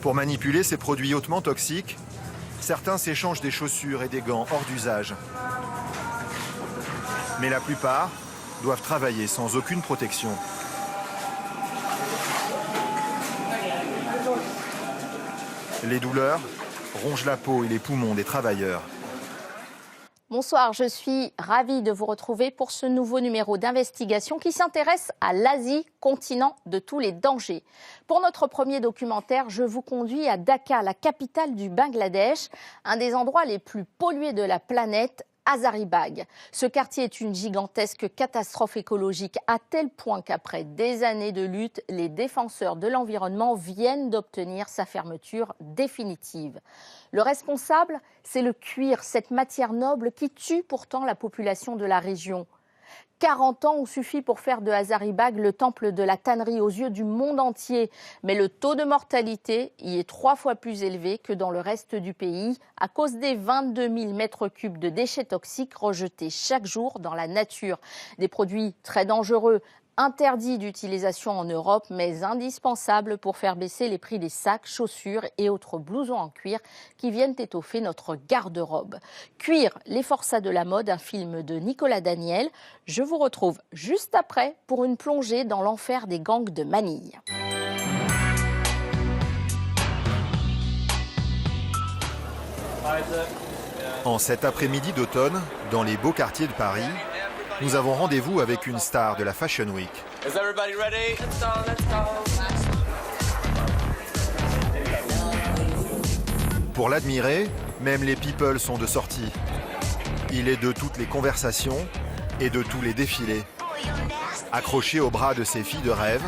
Pour manipuler ces produits hautement toxiques, certains s'échangent des chaussures et des gants hors d'usage. Mais la plupart doivent travailler sans aucune protection. Les douleurs rongent la peau et les poumons des travailleurs. Bonsoir, je suis ravie de vous retrouver pour ce nouveau numéro d'investigation qui s'intéresse à l'Asie, continent de tous les dangers. Pour notre premier documentaire, je vous conduis à Dhaka, la capitale du Bangladesh, un des endroits les plus pollués de la planète, Hazaribagh. Ce quartier est une gigantesque catastrophe écologique à tel point qu'après des années de lutte, les défenseurs de l'environnement viennent d'obtenir sa fermeture définitive. Le responsable, c'est le cuir, cette matière noble qui tue pourtant la population de la région. 40 ans ont suffi pour faire de Hazaribagh le temple de la tannerie aux yeux du monde entier. Mais le taux de mortalité y est 3 fois plus élevé que dans le reste du pays à cause des 22 000 mètres cubes de déchets toxiques rejetés chaque jour dans la nature. Des produits très dangereux, interdits d'utilisation en Europe, mais indispensables pour faire baisser les prix des sacs, chaussures et autres blousons en cuir qui viennent étoffer notre garde-robe. Cuir, les forçats de la mode, un film de Nicolas Daniel. Je vous retrouve juste après pour une plongée dans l'enfer des gangs de Manille. En cet après-midi d'automne, dans les beaux quartiers de Paris, nous avons rendez-vous avec une star de la Fashion Week. Is everybody ready? Let's go. Pour l'admirer, même les people sont de sortie. Il est de toutes les conversations et de tous les défilés. Accrochés au bras de ces filles de rêve,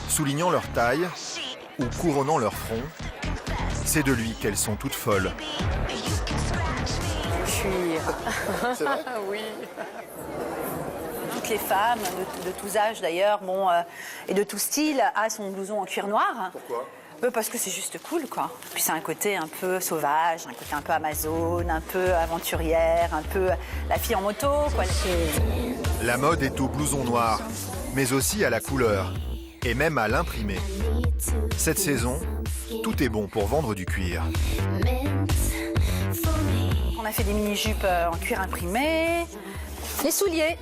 soulignant leur taille ou couronnant leur front, c'est de lui qu'elles sont toutes folles. C'est vrai ? Oui. Toutes les femmes, de tous âges d'ailleurs, et de tout style, a son blouson en cuir noir. Pourquoi ? Parce que c'est juste cool, quoi. Puis c'est un côté un peu sauvage, un côté un peu Amazon, un peu aventurière, un peu la fille en moto, quoi. La mode est au blouson noir, mais aussi à la couleur, et même à l'imprimé. Cette saison, tout est bon pour vendre du cuir. On a fait des mini-jupes en cuir imprimé, les souliers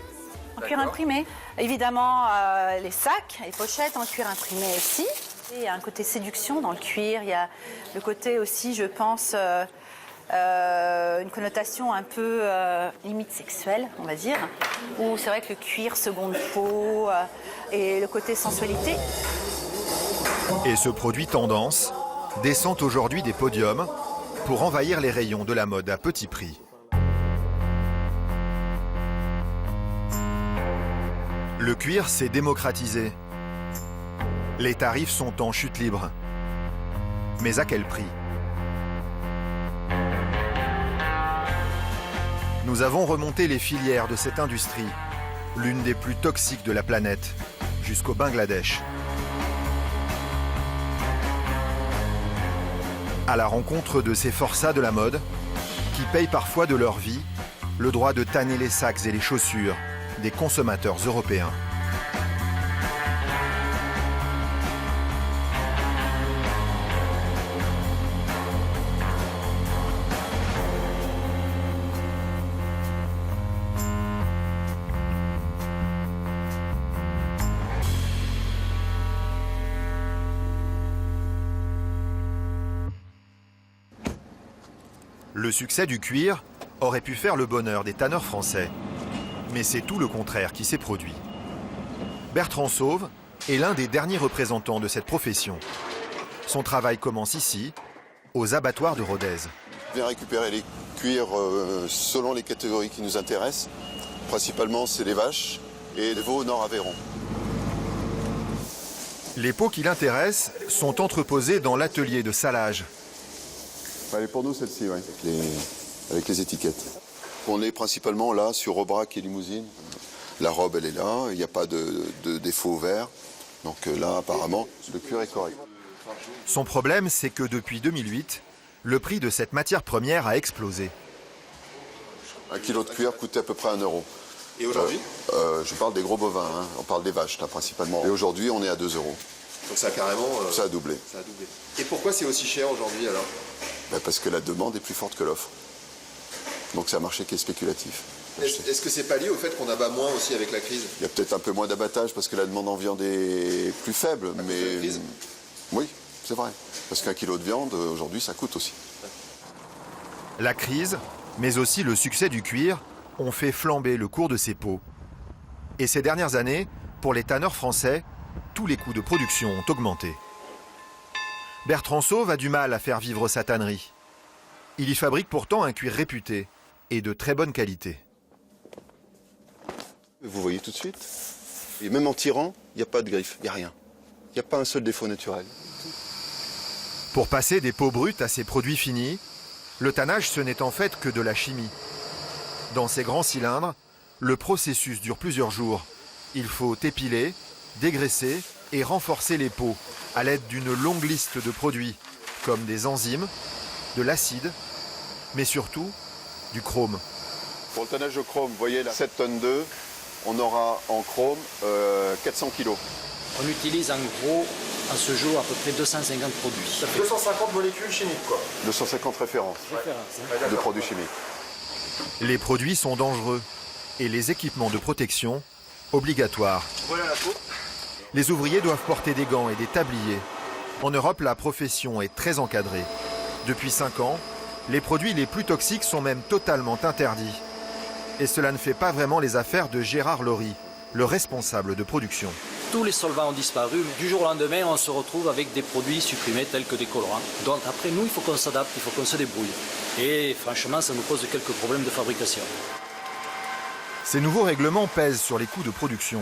en cuir imprimé, évidemment les sacs, les pochettes en cuir imprimé aussi. Il y a un côté séduction dans le cuir, il y a le côté aussi, je pense, une connotation un peu limite sexuelle, on va dire, où c'est vrai que le cuir, seconde peau et le côté sensualité. Et ce produit tendance descend aujourd'hui des podiums pour envahir les rayons de la mode à petit prix. Le cuir s'est démocratisé. Les tarifs sont en chute libre. Mais à quel prix ? Nous avons remonté les filières de cette industrie, l'une des plus toxiques de la planète, jusqu'au Bangladesh. À la rencontre de ces forçats de la mode, qui payent parfois de leur vie le droit de tanner les sacs et les chaussures des consommateurs européens. Le succès du cuir aurait pu faire le bonheur des tanneurs français. Mais c'est tout le contraire qui s'est produit. Bertrand Sauve est l'un des derniers représentants de cette profession. Son travail commence ici, aux abattoirs de Rodez. On vient récupérer les cuirs selon les catégories qui nous intéressent. Principalement, c'est les vaches et les veaux Nord-Aveyron. Les peaux qui l'intéressent sont entreposées dans l'atelier de salage. Elle est pour nous celle-ci, oui, avec les étiquettes. On est principalement là sur Aubrac et Limousine. La robe, elle est là, il n'y a pas de défaut vert. Donc là, apparemment, le cuir est correct. Son problème, c'est que depuis 2008, le prix de cette matière première a explosé. 1 kilo de cuir coûtait à peu près 1 euro. Et aujourd'hui ? Je parle des gros bovins, on parle des vaches là principalement. Et aujourd'hui, on est à 2 euros. Donc ça a carrément... Ça a doublé. Ça a doublé. Et pourquoi c'est aussi cher aujourd'hui alors? Parce que la demande est plus forte que l'offre. Donc c'est un marché qui est spéculatif. Est-ce que c'est pas lié au fait qu'on abat moins aussi avec la crise? Il y a peut-être un peu moins d'abattage parce que la demande en viande est plus faible, mais... Oui, c'est vrai. Parce qu'un kilo de viande, aujourd'hui, ça coûte aussi. La crise, mais aussi le succès du cuir, ont fait flamber le cours de ces peaux. Et ces dernières années, pour les tanneurs français, tous les coûts de production ont augmenté. Bertrand Sauve a du mal à faire vivre sa tannerie. Il y fabrique pourtant un cuir réputé et de très bonne qualité. Vous voyez tout de suite. Et même en tirant, il n'y a pas de griffe, il n'y a rien. Il n'y a pas un seul défaut naturel. Pour passer des peaux brutes à ces produits finis, le tannage ce n'est en fait que de la chimie. Dans ces grands cylindres, le processus dure plusieurs jours. Il faut épiler, dégraisser et renforcer les peaux à l'aide d'une longue liste de produits, comme des enzymes, de l'acide, mais surtout du chrome. Pour le tannage de chrome, vous voyez là, 7 tonnes d'œufs, on aura en chrome 400 kilos. On utilise en gros, à ce jour, à peu près 250 produits. 250 molécules chimiques quoi. 250 références de produits chimiques. Les produits sont dangereux et les équipements de protection obligatoires. Voilà la peau. Les ouvriers doivent porter des gants et des tabliers. En Europe, la profession est très encadrée. Depuis 5 ans, les produits les plus toxiques sont même totalement interdits. Et cela ne fait pas vraiment les affaires de Gérard Laurie, le responsable de production. Tous les solvants ont disparu. Du jour au lendemain, on se retrouve avec des produits supprimés tels que des colorants. Donc après, nous, il faut qu'on s'adapte, il faut qu'on se débrouille. Et franchement, ça nous pose quelques problèmes de fabrication. Ces nouveaux règlements pèsent sur les coûts de production.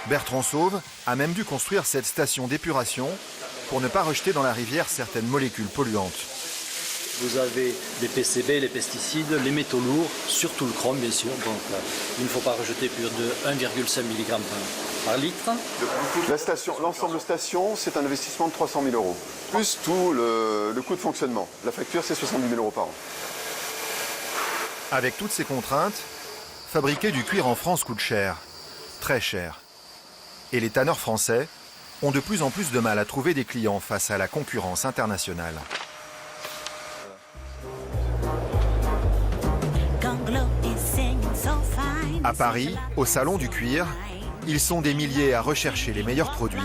Bertrand Sauve a même dû construire cette station d'épuration pour ne pas rejeter dans la rivière certaines molécules polluantes. Vous avez les PCB, les pesticides, les métaux lourds, surtout le chrome bien sûr. Donc il ne faut pas rejeter plus de 1,5 mg par litre. L'ensemble de stations, c'est un investissement de 300 000 €. Plus tout le coût de fonctionnement. La facture, c'est 70 000 € par an. Avec toutes ces contraintes, fabriquer du cuir en France coûte cher, très cher. Et les tanneurs français ont de plus en plus de mal à trouver des clients face à la concurrence internationale. À Paris, au Salon du Cuir, ils sont des milliers à rechercher les meilleurs produits.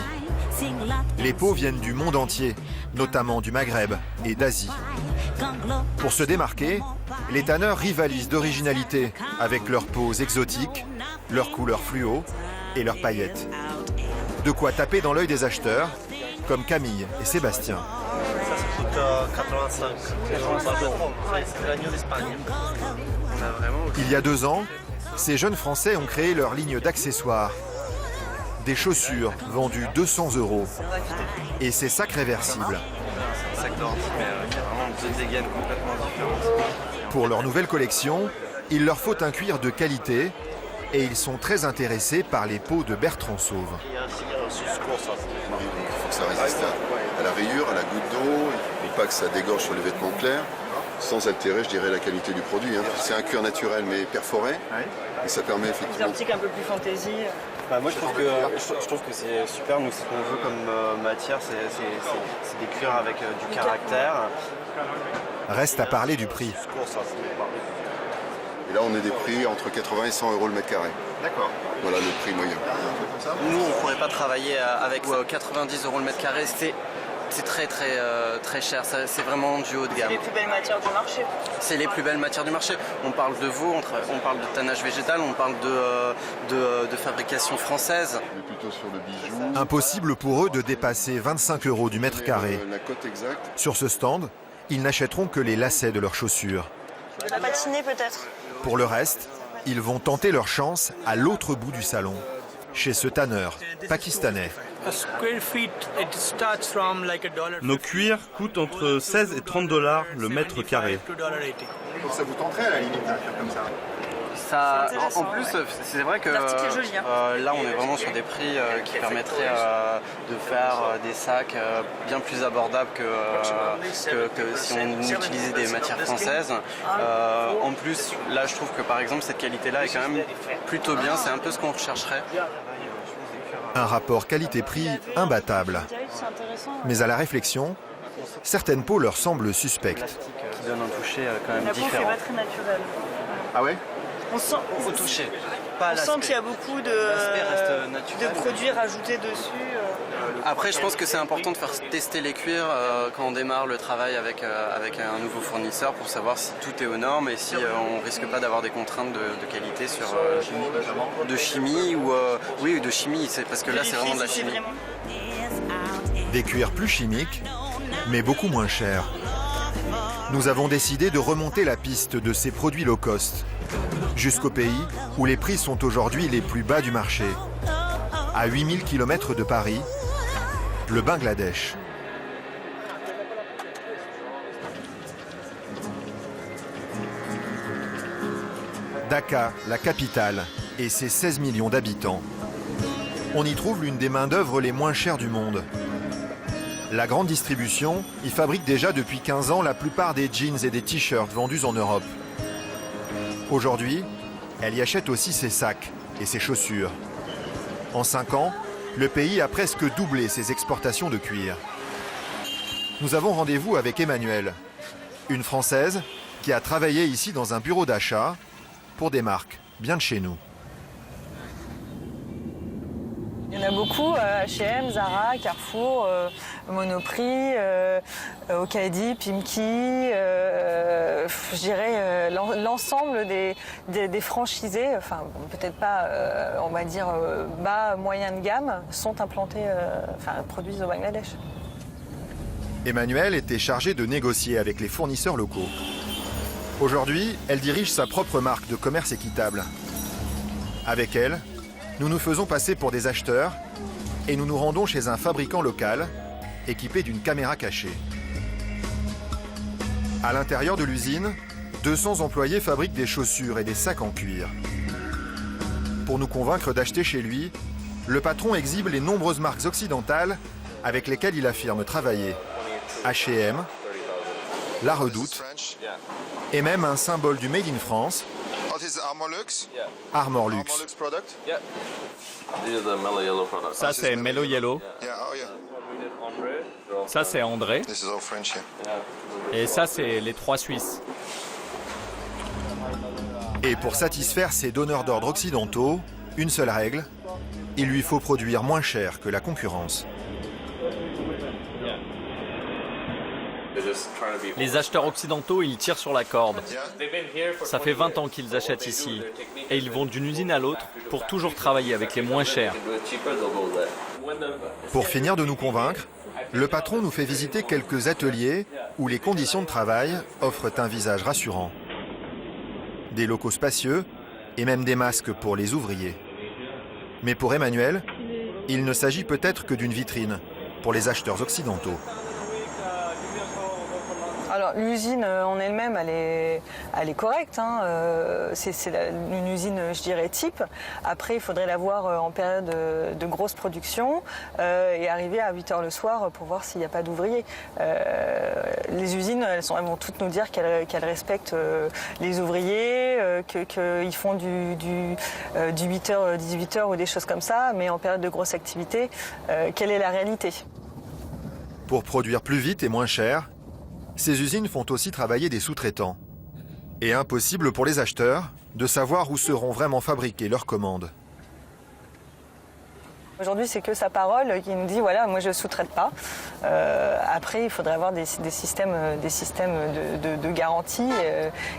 Les peaux viennent du monde entier, notamment du Maghreb et d'Asie. Pour se démarquer, les tanneurs rivalisent d'originalité avec leurs peaux exotiques, leurs couleurs fluo et leurs paillettes. De quoi taper dans l'œil des acheteurs, comme Camille et Sébastien. Ça coûte 85. C'est l'agneau d'Espagne. Il y a 2 ans, ces jeunes Français ont créé leur ligne d'accessoires. Des chaussures vendues 200 €. Et ces sacs réversibles. C'est un sac d'ordi, mais il y a vraiment 2 dégaines complètement différentes. Pour leur nouvelle collection, il leur faut un cuir de qualité et ils sont très intéressés par les peaux de Bertrand Sauve. Il y a un secours, ça. Il faut que ça résiste à la rayure, à la goutte d'eau, et pas que ça dégorge sur les vêtements clairs, sans altérer, je dirais, la qualité du produit. C'est un cuir naturel mais perforé, et ça permet effectivement... Des articles un peu plus fantaisie. Moi je trouve que c'est super. Nous, ce qu'on veut comme matière, c'est des cuirs avec du caractère. Reste à parler du prix. Et là, on est des prix entre 80 et 100 € le mètre carré. D'accord. Voilà le prix moyen. Nous, on ne pourrait pas travailler avec 90 € le mètre carré. C'est très cher. C'est vraiment du haut de gamme. C'est les plus belles matières du marché. C'est les plus belles matières du marché. On parle de veau, on parle de tannage végétal, on parle de fabrication française. On est plutôt sur le bijou. Impossible pour eux de dépasser 25 € du mètre carré. La cote exacte. Sur ce stand, ils n'achèteront que les lacets de leurs chaussures. La patinée peut-être. Pour le reste, ils vont tenter leur chance à l'autre bout du salon, chez ce tanneur pakistanais. Nos cuirs coûtent entre 16 et 30 $ le mètre carré. Donc ça vous tenterait à la limite un cuir comme ça? En plus, c'est vrai que L'article est joli, là, on est vraiment sur des prix qui permettraient de faire des sacs bien plus abordables que si on utilisait des matières françaises. En plus, là, je trouve que par exemple, cette qualité-là est quand même plutôt bien. C'est un peu ce qu'on rechercherait. Un rapport qualité-prix imbattable. Mais à la réflexion, certaines peaux leur semblent suspectes. Qui donne un toucher quand même La peau fait différent. pas très naturel. Ah ouais? On sent, Au toucher, pas à on sent l'aspect. qu'il y a beaucoup L'aspect reste naturel. de produits rajoutés dessus. Après, je pense que c'est important de faire tester les cuirs quand on démarre le travail avec un nouveau fournisseur pour savoir si tout est aux normes et si on risque pas d'avoir des contraintes de qualité sur de chimie ou oui, de chimie. C'est parce que là, c'est vraiment de la Vérifier si chimie. vraiment- Des cuirs plus chimiques, mais beaucoup moins chers. Nous avons décidé de remonter la piste de ces produits low cost, jusqu'au pays où les prix sont aujourd'hui les plus bas du marché. À 8000 km de Paris, le Bangladesh. Dhaka, la capitale, et ses 16 millions d'habitants. On y trouve l'une des main-d'œuvre les moins chères du monde. La grande distribution y fabrique déjà depuis 15 ans la plupart des jeans et des t-shirts vendus en Europe. Aujourd'hui, elle y achète aussi ses sacs et ses chaussures. En 5 ans, le pays a presque doublé ses exportations de cuir. Nous avons rendez-vous avec Emmanuelle, une Française qui a travaillé ici dans un bureau d'achat pour des marques bien de chez nous. Il y en a beaucoup, H&M, Zara, Carrefour, Monoprix, Ocadi, Pimki, je dirais l'ensemble des franchisés, enfin peut-être pas, on va dire bas, moyen de gamme, sont implantés, produisent au Bangladesh. Emmanuelle était chargée de négocier avec les fournisseurs locaux. Aujourd'hui, elle dirige sa propre marque de commerce équitable. Avec elle, nous nous faisons passer pour des acheteurs et nous nous rendons chez un fabricant local équipé d'une caméra cachée. À l'intérieur de l'usine, 200 employés fabriquent des chaussures et des sacs en cuir. Pour nous convaincre d'acheter chez lui, le patron exhibe les nombreuses marques occidentales avec lesquelles il affirme travailler. H&M, La Redoute et même un symbole du Made in France, Armor Luxe. Ça c'est Mellow Yellow. Ça c'est André. Et ça c'est les 3 Suisses. Et pour satisfaire ces donneurs d'ordre occidentaux, une seule règle, il lui faut produire moins cher que la concurrence. Les acheteurs occidentaux, ils tirent sur la corde. Ça fait 20 ans qu'ils achètent ici. Et ils vont d'une usine à l'autre pour toujours travailler avec les moins chers. Pour finir de nous convaincre, le patron nous fait visiter quelques ateliers où les conditions de travail offrent un visage rassurant. Des locaux spacieux et même des masques pour les ouvriers. Mais pour Emmanuelle, il ne s'agit peut-être que d'une vitrine pour les acheteurs occidentaux. Alors l'usine en elle-même, elle est correcte. C'est une usine, je dirais, type. Après, il faudrait la voir en période de grosse production et arriver à 8h le soir pour voir s'il n'y a pas d'ouvriers. Les usines, elles vont toutes nous dire qu'elles respectent les ouvriers, qu'ils font du 8h, 18h ou des choses comme ça, mais en période de grosse activité, quelle est la réalité ? Pour produire plus vite et moins cher, ces usines font aussi travailler des sous-traitants. Et impossible pour les acheteurs de savoir où seront vraiment fabriquées leurs commandes. Aujourd'hui, c'est que sa parole qui nous dit voilà, moi je ne sous-traite pas. Après, il faudrait avoir des systèmes de garantie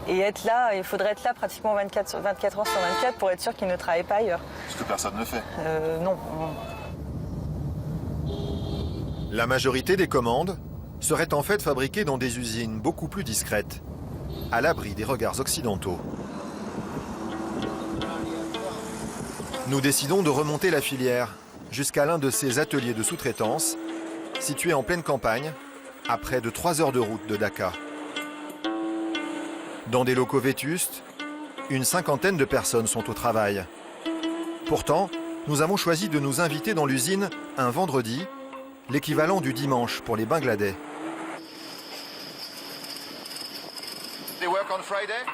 et être là. Il faudrait être là pratiquement 24 heures sur 24 pour être sûr qu'il ne travaille pas ailleurs. Ce que personne ne fait. Non. La majorité des commandes seraient en fait fabriquées dans des usines beaucoup plus discrètes, à l'abri des regards occidentaux. Nous décidons de remonter la filière jusqu'à l'un de ces ateliers de sous-traitance, situés en pleine campagne, à près de 3 heures de route de Dhaka. Dans des locaux vétustes, une cinquantaine de personnes sont au travail. Pourtant, nous avons choisi de nous inviter dans l'usine un vendredi, l'équivalent du dimanche pour les Bangladais.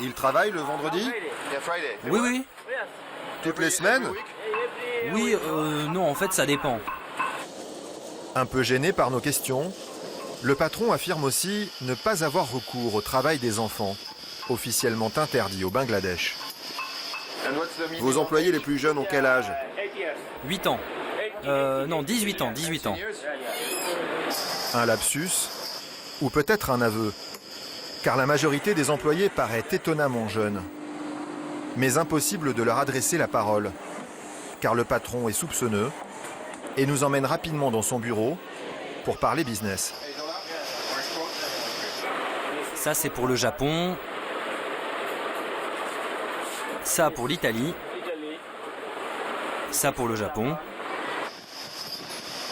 Ils travaillent le vendredi? Oui, oui. Toutes les semaines? Oui, non, en fait, ça dépend. Un peu gêné par nos questions, le patron affirme aussi ne pas avoir recours au travail des enfants, officiellement interdit au Bangladesh. Vos employés les plus jeunes ont quel âge? 8 ans. Non, 18 ans, 18 ans. Un lapsus ou peut-être un aveu, car la majorité des employés paraît étonnamment jeune. Mais impossible de leur adresser la parole, car le patron est soupçonneux et nous emmène rapidement dans son bureau pour parler business. Ça, c'est pour le Japon. Ça pour l'Italie. Ça pour le Japon.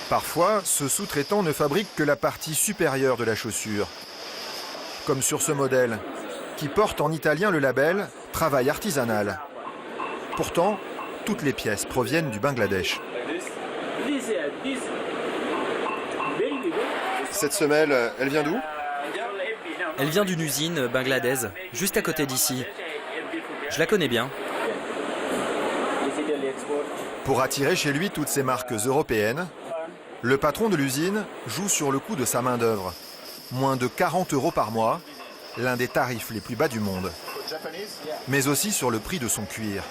Parfois, ce sous-traitant ne fabrique que la partie supérieure de la chaussure. Comme sur ce modèle, qui porte en italien le label « Travail artisanal ». Pourtant, toutes les pièces proviennent du Bangladesh. Cette semelle, elle vient d'où? Elle vient d'une usine bangladaise, juste à côté d'ici. Je la connais bien. Pour attirer chez lui toutes ces marques européennes, le patron de l'usine joue sur le coût de sa main-d'œuvre. Moins de 40 € par mois, l'un des tarifs les plus bas du monde. Mais aussi sur le prix de son cuir.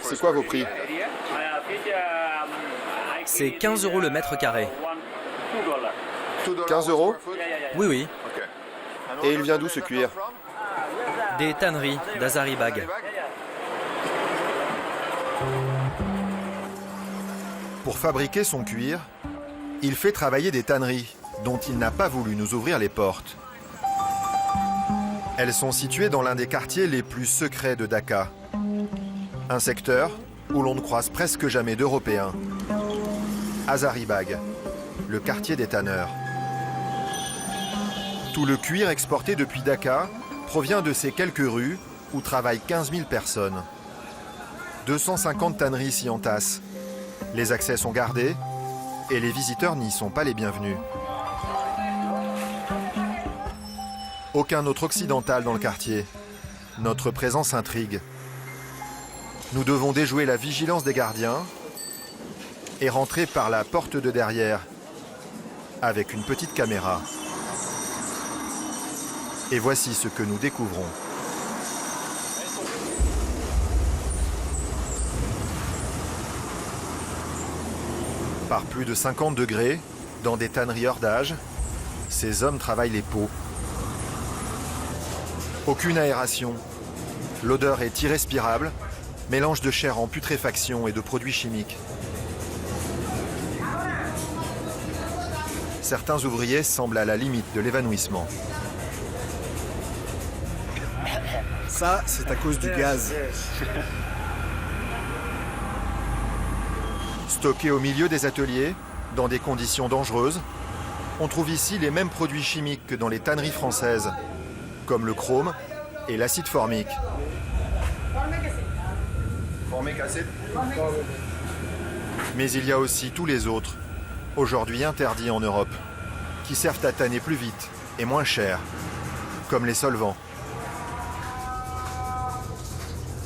C'est quoi vos prix? C'est 15 € le mètre carré. 15 €? Oui, oui. Et il vient d'où ce cuir? Des tanneries d'Azaribag. Pour fabriquer son cuir, il fait travailler des tanneries dont il n'a pas voulu nous ouvrir les portes. Elles sont situées dans l'un des quartiers les plus secrets de Dhaka. Un secteur où l'on ne croise presque jamais d'Européens. Hazaribagh, le quartier des tanneurs. Tout le cuir exporté depuis Dhaka provient de ces quelques rues où travaillent 15 000 personnes. 250 tanneries s'y entassent. Les accès sont gardés et les visiteurs n'y sont pas les bienvenus. Aucun autre occidental dans le quartier. Notre présence intrigue. Nous devons déjouer la vigilance des gardiens et rentrer par la porte de derrière avec une petite caméra. Et voici ce que nous découvrons. Par plus de 50 degrés, dans des tanneries hors d'âge, ces hommes travaillent les peaux. Aucune aération. L'odeur est irrespirable, mélange de chair en putréfaction et de produits chimiques. Certains ouvriers semblent à la limite de l'évanouissement. Ça, c'est à cause du gaz. Stockés au milieu des ateliers, dans des conditions dangereuses, on trouve ici les mêmes produits chimiques que dans les tanneries françaises, comme le chrome et l'acide formique. Mais il y a aussi tous les autres, aujourd'hui interdits en Europe, qui servent à tanner plus vite et moins cher, comme les solvants.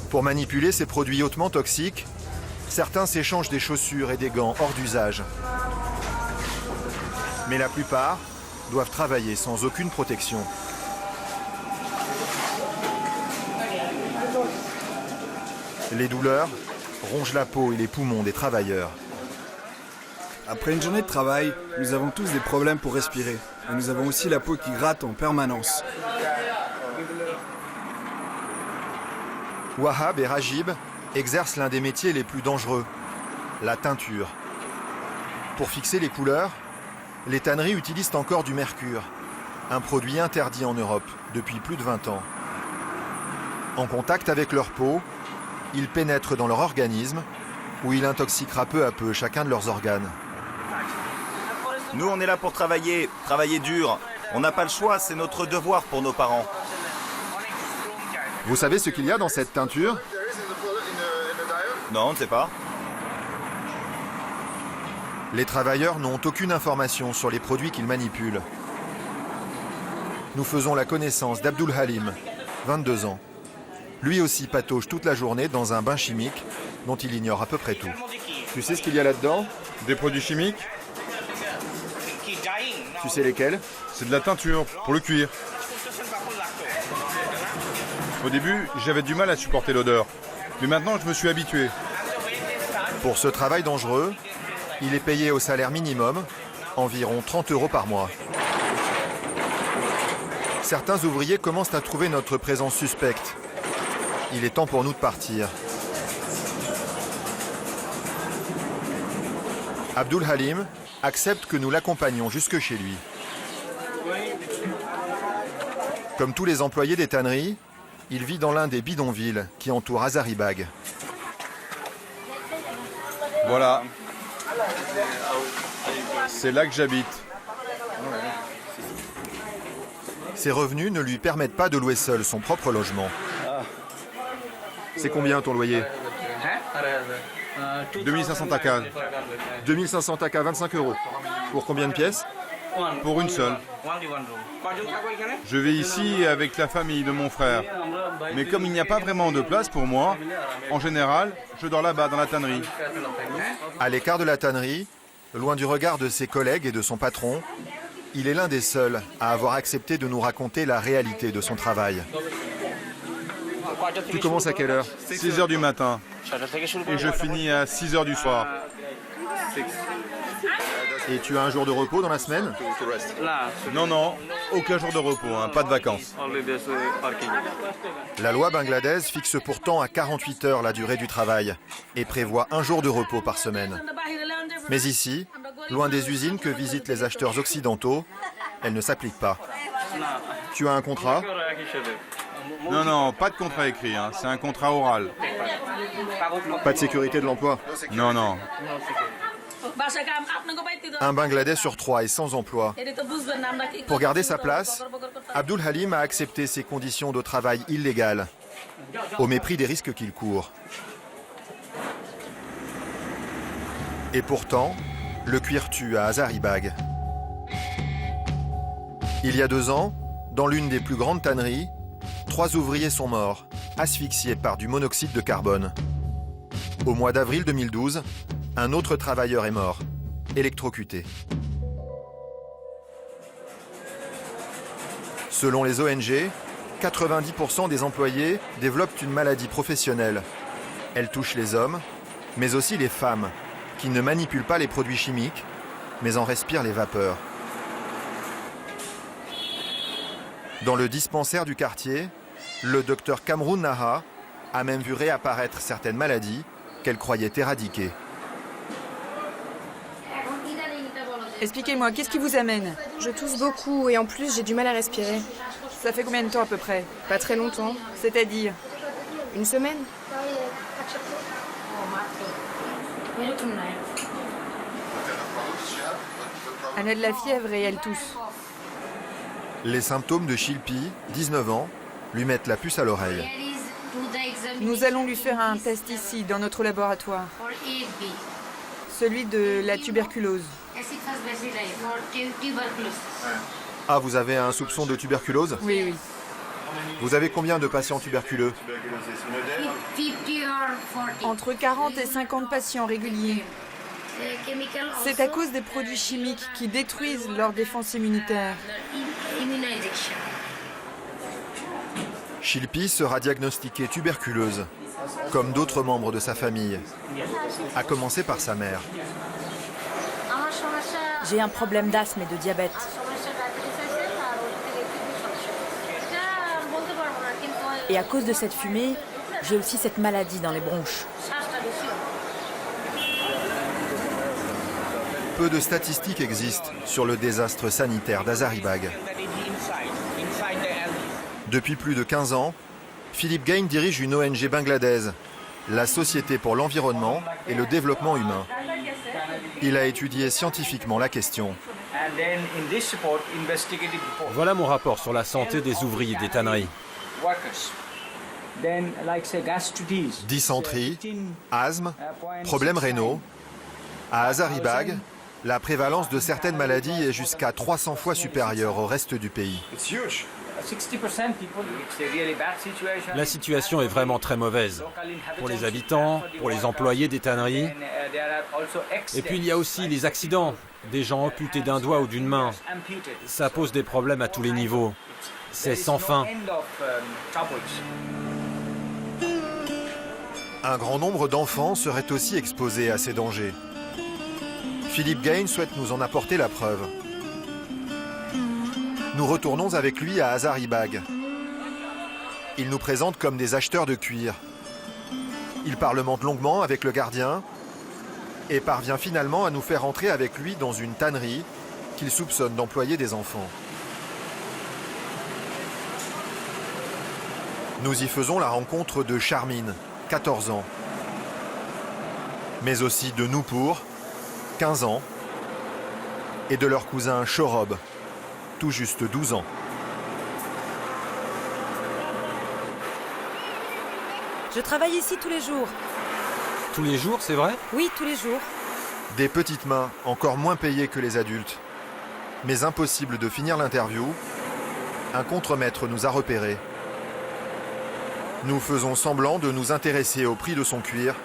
Pour manipuler ces produits hautement toxiques, certains s'échangent des chaussures et des gants hors d'usage. Mais la plupart doivent travailler sans aucune protection. Les douleurs rongent la peau et les poumons des travailleurs. Après une journée de travail, nous avons tous des problèmes pour respirer. Et nous avons aussi la peau qui gratte en permanence. Wahab et Rajib exercent l'un des métiers les plus dangereux, la teinture. Pour fixer les couleurs, les tanneries utilisent encore du mercure, un produit interdit en Europe depuis plus de 20 ans. En contact avec leur peau, il pénètre dans leur organisme, où il intoxiquera peu à peu chacun de leurs organes. Nous, on est là pour travailler dur. On n'a pas le choix, c'est notre devoir pour nos parents. Vous savez ce qu'il y a dans cette teinture? Non, on ne sait pas. Les travailleurs n'ont aucune information sur les produits qu'ils manipulent. Nous faisons la connaissance d'Abdul Halim, 22 ans. Lui aussi patauge toute la journée dans un bain chimique dont il ignore à peu près tout. Tu sais ce qu'il y a là-dedans? Des produits chimiques? Tu sais lesquels? C'est de la teinture, pour le cuir. Au début, j'avais du mal à supporter l'odeur. Mais maintenant, je me suis habitué. Pour ce travail dangereux, il est payé au salaire minimum, environ 30 € par mois. Certains ouvriers commencent à trouver notre présence suspecte. Il est temps pour nous de partir. Abdul Halim accepte que nous l'accompagnions jusque chez lui. Comme tous les employés des tanneries, il vit dans l'un des bidonvilles qui entourent Hazaribagh. Voilà. C'est là que j'habite. Ses revenus ne lui permettent pas de louer seul son propre logement. C'est combien ton loyer? 2500 taka. 2500 taka, 25 €. Pour combien de pièces? Pour une seule. Je vais ici avec la famille de mon frère. Mais comme il n'y a pas vraiment de place pour moi, en général, je dors là-bas dans la tannerie. À l'écart de la tannerie, loin du regard de ses collègues et de son patron, il est l'un des seuls à avoir accepté de nous raconter la réalité de son travail. Tu commences à quelle heure? 6 h du matin. Et je finis à 6 h du soir. Et tu as un jour de repos dans la semaine? Non, non, aucun jour de repos, hein, pas de vacances. La loi bangladaise fixe pourtant à 48 heures la durée du travail et prévoit un jour de repos par semaine. Mais ici, loin des usines que visitent les acheteurs occidentaux, elle ne s'applique pas. Tu as un contrat? Non, non, pas de contrat écrit, hein, c'est un contrat oral. Pas de sécurité de l'emploi? Non, non. Un Bangladais sur 3 est sans emploi. Pour garder sa place, Abdul Halim a accepté ces conditions de travail illégales, au mépris des risques qu'il court. Et pourtant, le cuir tue à Hazaribagh. Il y a 2 ans, dans l'une des plus grandes tanneries, 3 ouvriers sont morts, asphyxiés par du monoxyde de carbone. Au mois d'avril 2012, un autre travailleur est mort, électrocuté. Selon les ONG, 90% des employés développent une maladie professionnelle. Elle touche les hommes, mais aussi les femmes, qui ne manipulent pas les produits chimiques, mais en respirent les vapeurs. Dans le dispensaire du quartier, le docteur Kamroun Naha a même vu réapparaître certaines maladies qu'elle croyait éradiquées. Expliquez-moi, qu'est-ce qui vous amène? Je tousse beaucoup et en plus j'ai du mal à respirer. Ça fait combien de temps à peu près? Pas très longtemps. C'est-à-dire? Une semaine. Elle a de la fièvre et elle tousse. Les symptômes de Shilpi, 19 ans, lui mettent la puce à l'oreille. Nous allons lui faire un test ici, dans notre laboratoire. Celui de la tuberculose. Ah, vous avez un soupçon de tuberculose? Oui, oui. Vous avez combien de patients tuberculeux? Entre 40 et 50 patients réguliers. C'est à cause des produits chimiques qui détruisent leur défense immunitaire. Shilpi sera diagnostiquée tuberculeuse, comme d'autres membres de sa famille, à commencer par sa mère. J'ai un problème d'asthme et de diabète. Et à cause de cette fumée, j'ai aussi cette maladie dans les bronches. Peu de statistiques existent sur le désastre sanitaire d'Hazaribagh. Depuis plus de 15 ans, Philippe Gain dirige une ONG bangladaise, la Société pour l'environnement et le développement humain. Il a étudié scientifiquement la question. Voilà mon rapport sur la santé des ouvriers des tanneries. Dysenterie, asthme, problèmes rénaux. À Hazaribagh, la prévalence de certaines maladies est jusqu'à 300 fois supérieure au reste du pays. La situation est vraiment très mauvaise pour les habitants, pour les employés des tanneries. Et puis il y a aussi les accidents, des gens amputés d'un doigt ou d'une main. Ça pose des problèmes à tous les niveaux. C'est sans fin. Un grand nombre d'enfants seraient aussi exposés à ces dangers. Philippe Gain souhaite nous en apporter la preuve. Nous retournons avec lui à Hazaribagh. Il nous présente comme des acheteurs de cuir. Il parlemente longuement avec le gardien et parvient finalement à nous faire entrer avec lui dans une tannerie qu'il soupçonne d'employer des enfants. Nous y faisons la rencontre de Charmine, 14 ans, mais aussi de Noupour, 15 ans, et de leur cousin Shorob, tout juste 12 ans. Je travaille ici tous les jours. Tous les jours, c'est vrai? Oui, tous les jours. Des petites mains, encore moins payées que les adultes. Mais impossible de finir l'interview, un contremaître nous a repérés. Nous faisons semblant de nous intéresser au prix de son cuir.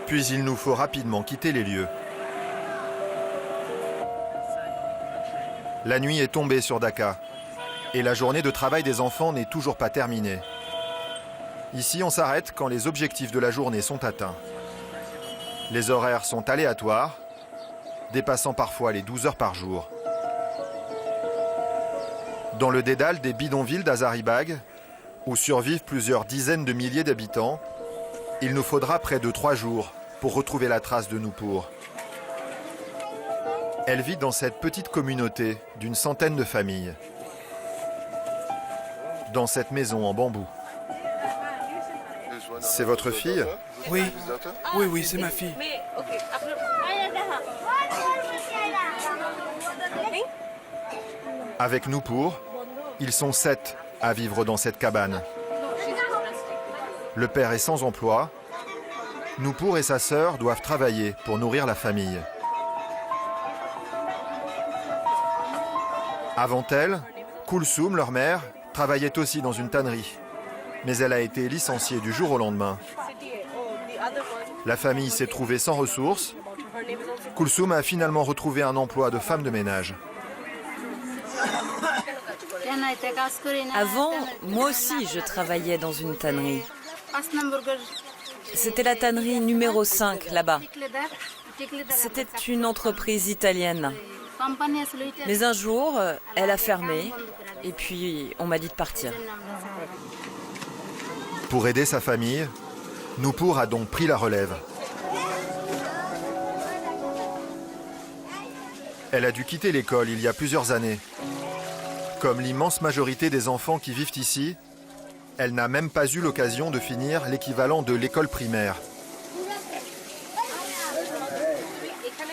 Puis il nous faut rapidement quitter les lieux. La nuit est tombée sur Dhaka et la journée de travail des enfants n'est toujours pas terminée. Ici, on s'arrête quand les objectifs de la journée sont atteints. Les horaires sont aléatoires, dépassant parfois les 12 heures par jour. Dans le dédale des bidonvilles d'Hazaribagh, où survivent plusieurs dizaines de milliers d'habitants, il nous faudra près de 3 jours pour retrouver la trace de Noupour. Elle vit dans cette petite communauté d'une centaine de familles. Dans cette maison en bambou. C'est votre fille? Oui, oui, c'est ma fille. Avec Noupour, ils sont 7 à vivre dans cette cabane. Le père est sans emploi. Noupour et sa sœur doivent travailler pour nourrir la famille. Avant elle, Kulsum, leur mère, travaillait aussi dans une tannerie. Mais elle a été licenciée du jour au lendemain. La famille s'est trouvée sans ressources. Kulsum a finalement retrouvé un emploi de femme de ménage. Avant, moi aussi, je travaillais dans une tannerie. C'était la tannerie numéro 5, là-bas. C'était une entreprise italienne. Mais un jour, elle a fermé, et puis on m'a dit de partir. Pour aider sa famille, Noupour a donc pris la relève. Elle a dû quitter l'école il y a plusieurs années. Comme l'immense majorité des enfants qui vivent ici, elle n'a même pas eu l'occasion de finir l'équivalent de l'école primaire.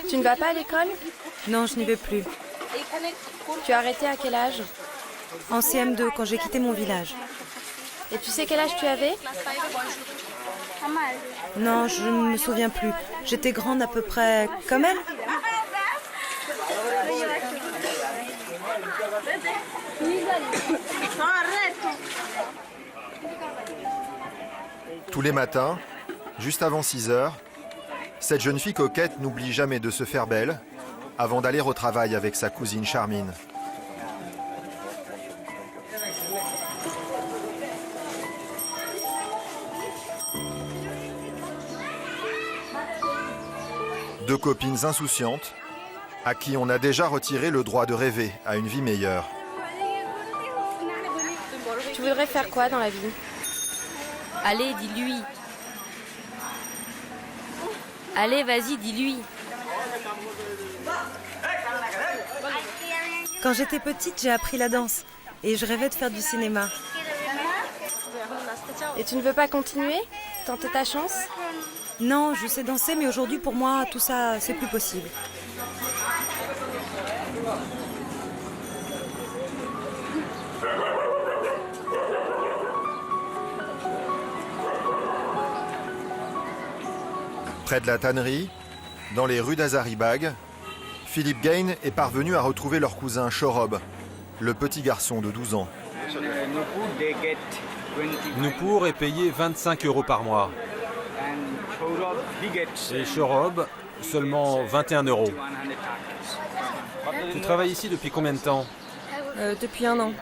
Tu ne vas pas à l'école? Non, je n'y vais plus. Tu as arrêté à quel âge? En CM2, quand j'ai quitté mon village. Et tu sais quel âge tu avais? Non, je ne me souviens plus. J'étais grande à peu près comme elle. Tous les matins, juste avant 6 heures, cette jeune fille coquette n'oublie jamais de se faire belle avant d'aller au travail avec sa cousine Charmine. Deux copines insouciantes à qui on a déjà retiré le droit de rêver à une vie meilleure. Tu voudrais faire quoi dans la vie? Allez, dis-lui. Allez, vas-y, dis-lui. Quand j'étais petite, j'ai appris la danse et je rêvais de faire du cinéma. Et tu ne veux pas continuer? Tenter ta chance? Non, je sais danser, mais aujourd'hui, pour moi, tout ça, c'est plus possible. Près de la tannerie, Dans les rues d'Hazaribagh, Philippe Gain est parvenu à retrouver leur cousin Shorob, le petit garçon de 12 ans. Nupur est payé 25 € par mois. Et Shorob, seulement 21 €. Tu travailles ici depuis combien de temps? Depuis 1 an.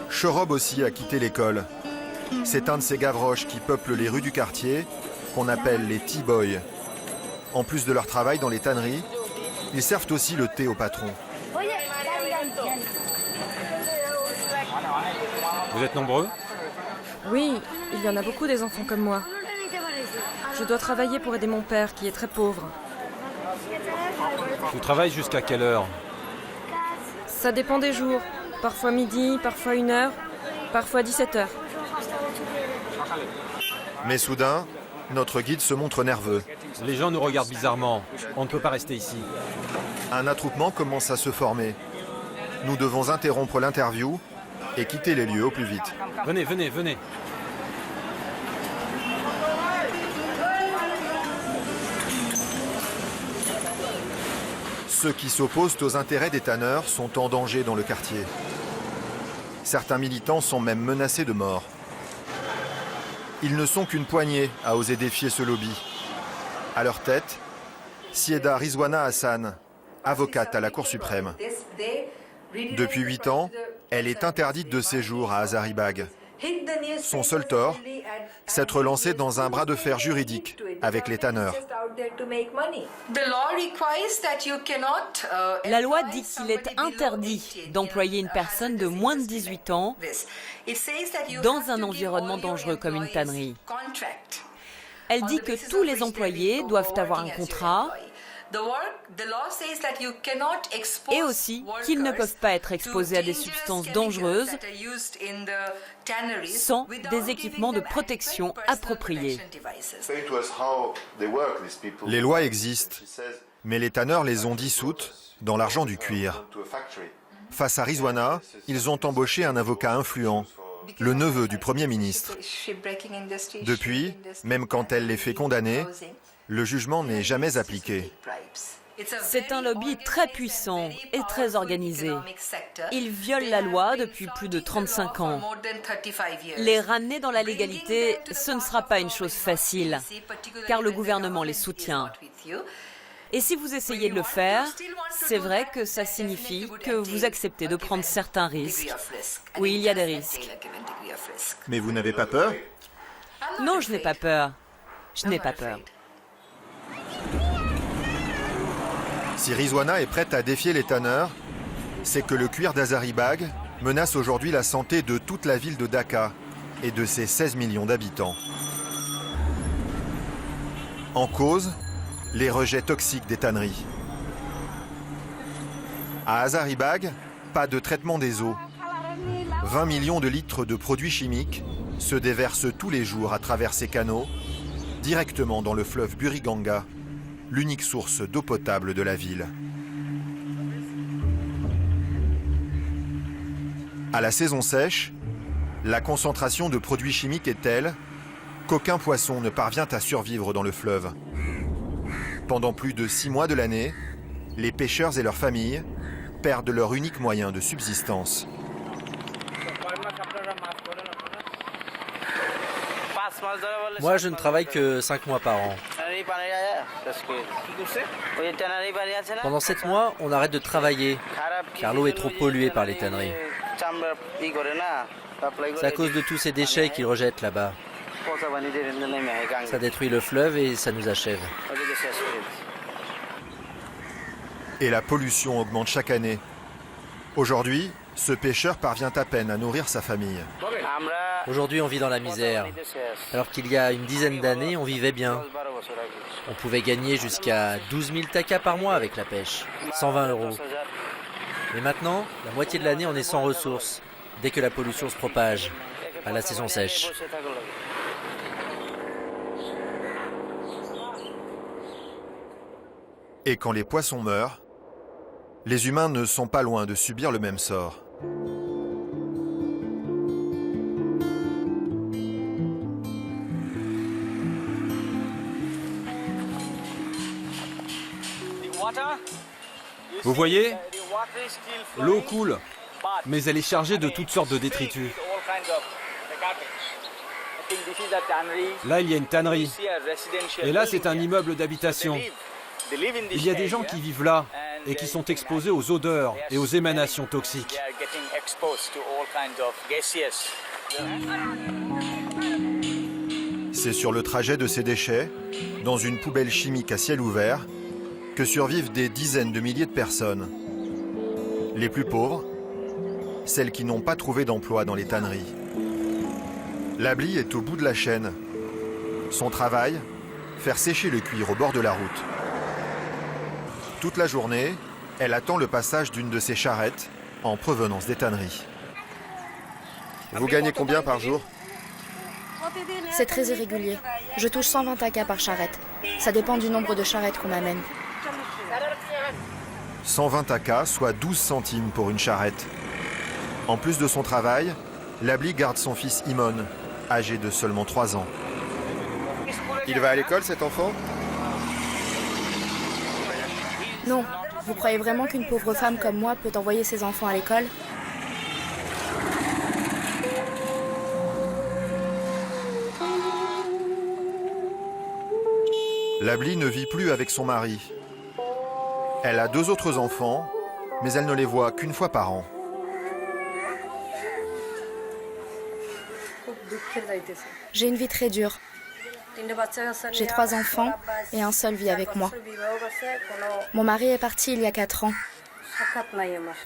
Shorob aussi a quitté l'école. C'est un de ces gavroches qui peuplent les rues du quartier, qu'on appelle les T-boys. En plus de leur travail dans les tanneries, ils servent aussi le thé au patron. Vous êtes nombreux? Oui, il y en a beaucoup des enfants comme moi. Je dois travailler pour aider mon père qui est très pauvre. Tu travailles jusqu'à quelle heure? Ça dépend des jours. Parfois midi, parfois 1 heure, parfois 17 heures. Mais soudain, notre guide se montre nerveux. Les gens nous regardent bizarrement. On ne peut pas rester ici. Un attroupement commence à se former. Nous devons interrompre l'interview et quitter les lieux au plus vite. Venez, venez, venez. Ceux qui s'opposent aux intérêts des tanneurs sont en danger dans le quartier. Certains militants sont même menacés de mort. Ils ne sont qu'une poignée à oser défier ce lobby. À leur tête, Sieda Rizwana Hassan, avocate à la Cour suprême. Depuis 8 ans, elle est interdite de séjour à Hazaribagh. Son seul tort, s'être lancée dans un bras de fer juridique avec les tanneurs. La loi dit qu'il est interdit d'employer une personne de moins de 18 ans dans un environnement dangereux comme une tannerie. Elle dit que tous les employés doivent avoir un contrat et aussi qu'ils ne peuvent pas être exposés à des substances dangereuses sans des équipements de protection appropriés. Les lois existent, mais les tanneurs les ont dissoutes dans l'argent du cuir. Face à Rizwana, ils ont embauché un avocat influent, le neveu du Premier ministre. Depuis, même quand elle les fait condamner, le jugement n'est jamais appliqué. C'est un lobby très puissant et très organisé. Ils violent la loi depuis plus de 35 ans. Les ramener dans la légalité, ce ne sera pas une chose facile, car le gouvernement les soutient. Et si vous essayez de le faire, c'est vrai que ça signifie que vous acceptez de prendre certains risques. Oui, il y a des risques. Mais vous n'avez pas peur? Non, je n'ai pas peur. Je n'ai pas peur. Si Rizwana est prête à défier les tanneurs, c'est que le cuir d'Hazaribagh menace aujourd'hui la santé de toute la ville de Dhaka et de ses 16 millions d'habitants. En cause, les rejets toxiques des tanneries. À Hazaribagh, pas de traitement des eaux. 20 millions de litres de produits chimiques se déversent tous les jours à travers ces canaux, directement dans le fleuve Buriganga, l'unique source d'eau potable de la ville. À la saison sèche, la concentration de produits chimiques est telle qu'aucun poisson ne parvient à survivre dans le fleuve. Pendant plus de 6 mois de l'année, les pêcheurs et leurs familles perdent leur unique moyen de subsistance. Moi, je ne travaille que 5 mois par an. Pendant 7 mois, on arrête de travailler, car l'eau est trop polluée par les tanneries. C'est à cause de tous ces déchets qu'ils rejettent là-bas. Ça détruit le fleuve et ça nous achève. Et la pollution augmente chaque année. Aujourd'hui, ce pêcheur parvient à peine à nourrir sa famille. Aujourd'hui, on vit dans la misère. Alors qu'il y a une dizaine d'années, on vivait bien. On pouvait gagner jusqu'à 12 000 takas par mois avec la pêche, 120 €. Mais maintenant, la moitié de l'année, on est sans ressources, dès que la pollution se propage, à la saison sèche. Et quand les poissons meurent, les humains ne sont pas loin de subir le même sort. Vous voyez? L'eau coule, mais elle est chargée de toutes sortes de détritus. Là, il y a une tannerie. Et là, c'est un immeuble d'habitation. Il y a des gens qui vivent là et qui sont exposés aux odeurs et aux émanations toxiques. C'est sur le trajet de ces déchets, dans une poubelle chimique à ciel ouvert, que survivent des dizaines de milliers de personnes. Les plus pauvres, celles qui n'ont pas trouvé d'emploi dans les tanneries. Labli est au bout de la chaîne. Son travail, faire sécher le cuir au bord de la route. Toute la journée, elle attend le passage d'une de ces charrettes en provenance des tanneries. Vous gagnez combien par jour? C'est très irrégulier. Je touche 120 taka par charrette. Ça dépend du nombre de charrettes qu'on amène. 120 taka, soit 12 centimes pour une charrette. En plus de son travail, Labli garde son fils Imon, âgé de seulement 3 ans. Il va à l'école, cet enfant? Non. Vous croyez vraiment qu'une pauvre femme comme moi peut envoyer ses enfants à l'école? Labli ne vit plus avec son mari. Elle a 2 autres enfants, mais elle ne les voit qu'une fois par an. J'ai une vie très dure. J'ai 3 enfants et un seul vit avec moi. Mon mari est parti il y a 4 ans.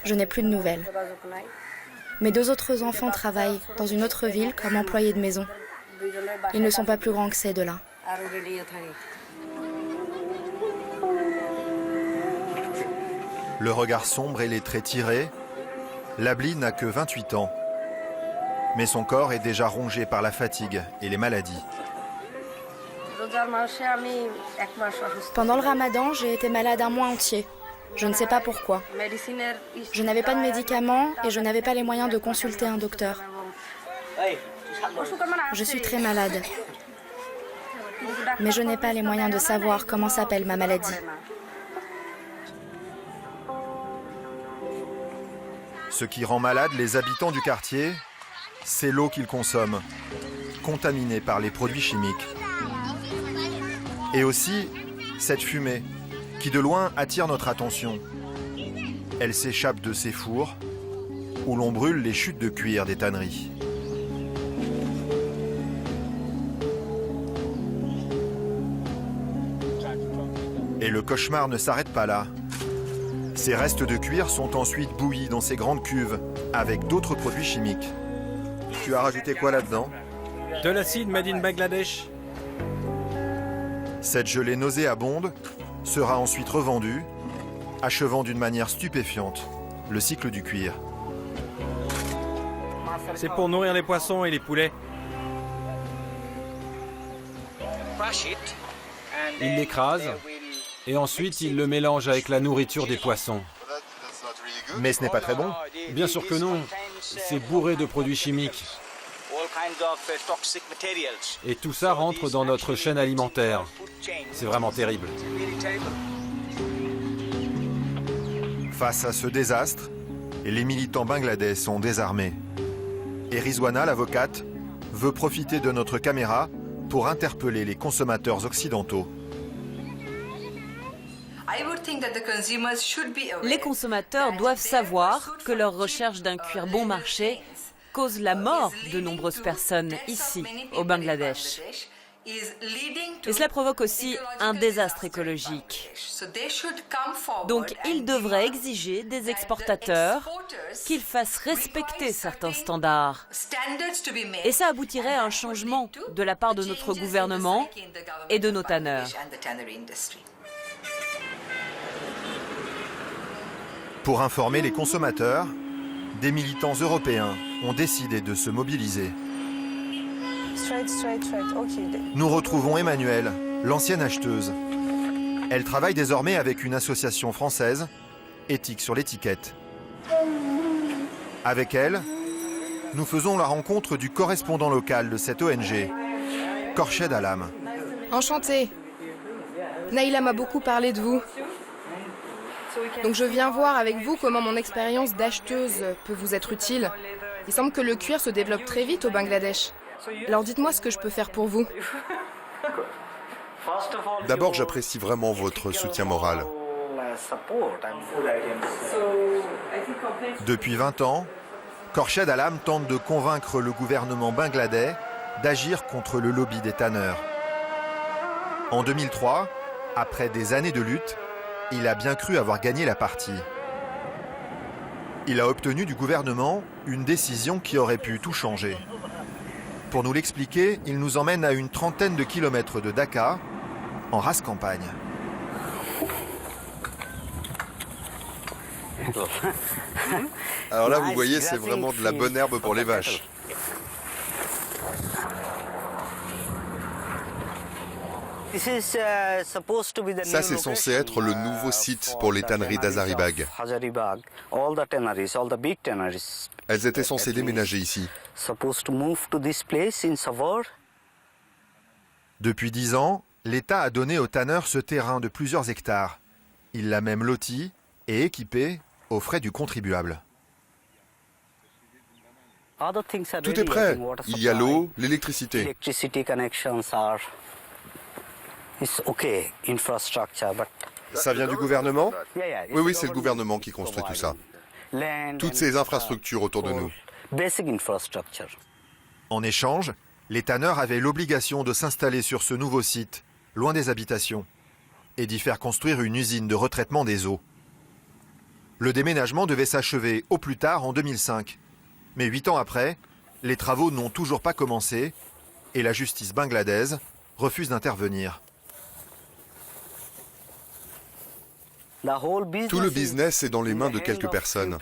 Je n'ai plus de nouvelles. Mes 2 autres enfants travaillent dans une autre ville comme employés de maison. Ils ne sont pas plus grands que ces 2-là. Le regard sombre et les traits tirés, Labli n'a que 28 ans. Mais son corps est déjà rongé par la fatigue et les maladies. Pendant le ramadan, j'ai été malade un mois entier. Je ne sais pas pourquoi. Je n'avais pas de médicaments et je n'avais pas les moyens de consulter un docteur. Je suis très malade. Mais je n'ai pas les moyens de savoir comment s'appelle ma maladie. Ce qui rend malade les habitants du quartier, c'est l'eau qu'ils consomment, contaminée par les produits chimiques. Et aussi, cette fumée, qui de loin attire notre attention. Elle s'échappe de ces fours, où l'on brûle les chutes de cuir des tanneries. Et le cauchemar ne s'arrête pas là. Ces restes de cuir sont ensuite bouillis dans ces grandes cuves, avec d'autres produits chimiques. Tu as rajouté quoi là-dedans? De l'acide made in Bangladesh. Cette gelée nauséabonde sera ensuite revendue, achevant d'une manière stupéfiante le cycle du cuir. C'est pour nourrir les poissons et les poulets. Ils l'écrasent et ensuite ils le mélangent avec la nourriture des poissons. Mais ce n'est pas très bon? Bien sûr que non. C'est bourré de produits chimiques. Et tout ça rentre dans notre chaîne alimentaire. C'est vraiment terrible. Face à ce désastre, les militants bangladais sont désarmés. Et Rizwana, l'avocate, veut profiter de notre caméra pour interpeller les consommateurs occidentaux. Les consommateurs doivent savoir que leur recherche d'un cuir bon marché cause la mort de nombreuses personnes ici, au Bangladesh. Et cela provoque aussi un désastre écologique. Donc, ils devraient exiger des exportateurs qu'ils fassent respecter certains standards. Et ça aboutirait à un changement de la part de notre gouvernement et de nos tanneurs. Pour informer les consommateurs, des militants européens ont décidé de se mobiliser. Nous retrouvons Emmanuelle, l'ancienne acheteuse. Elle travaille désormais avec une association française, Éthique sur l'étiquette. Avec elle, nous faisons la rencontre du correspondant local de cette ONG, Khorched Alam. Enchantée. Naïla m'a beaucoup parlé de vous. Donc je viens voir avec vous comment mon expérience d'acheteuse peut vous être utile. Il semble que le cuir se développe très vite au Bangladesh. Alors dites-moi ce que je peux faire pour vous. D'abord, j'apprécie vraiment votre soutien moral. Depuis 20 ans, Khorshid Alam tente de convaincre le gouvernement bangladais d'agir contre le lobby des tanneurs. En 2003, après des années de lutte, il a bien cru avoir gagné la partie. Il a obtenu du gouvernement une décision qui aurait pu tout changer. Pour nous l'expliquer, il nous emmène à une trentaine de kilomètres de Dhaka, en rase campagne. Alors là, vous voyez, c'est vraiment de la bonne herbe pour les vaches. Ça, c'est censé être le nouveau site pour les tanneries d'Hazaribagh. Elles étaient censées déménager ici. Depuis 10 ans, l'État a donné aux tanneurs ce terrain de plusieurs hectares. Il l'a même loti et équipé aux frais du contribuable. Tout est prêt. Il y a l'eau, l'électricité. Ça vient du gouvernement? Oui, c'est le gouvernement qui construit tout ça. Toutes ces infrastructures autour de nous. En échange, les tanneurs avaient l'obligation de s'installer sur ce nouveau site, loin des habitations, et d'y faire construire une usine de retraitement des eaux. Le déménagement devait s'achever au plus tard en 2005. Mais 8 ans après, les travaux n'ont toujours pas commencé et la justice bangladaise refuse d'intervenir. Tout le business est dans les mains de quelques personnes.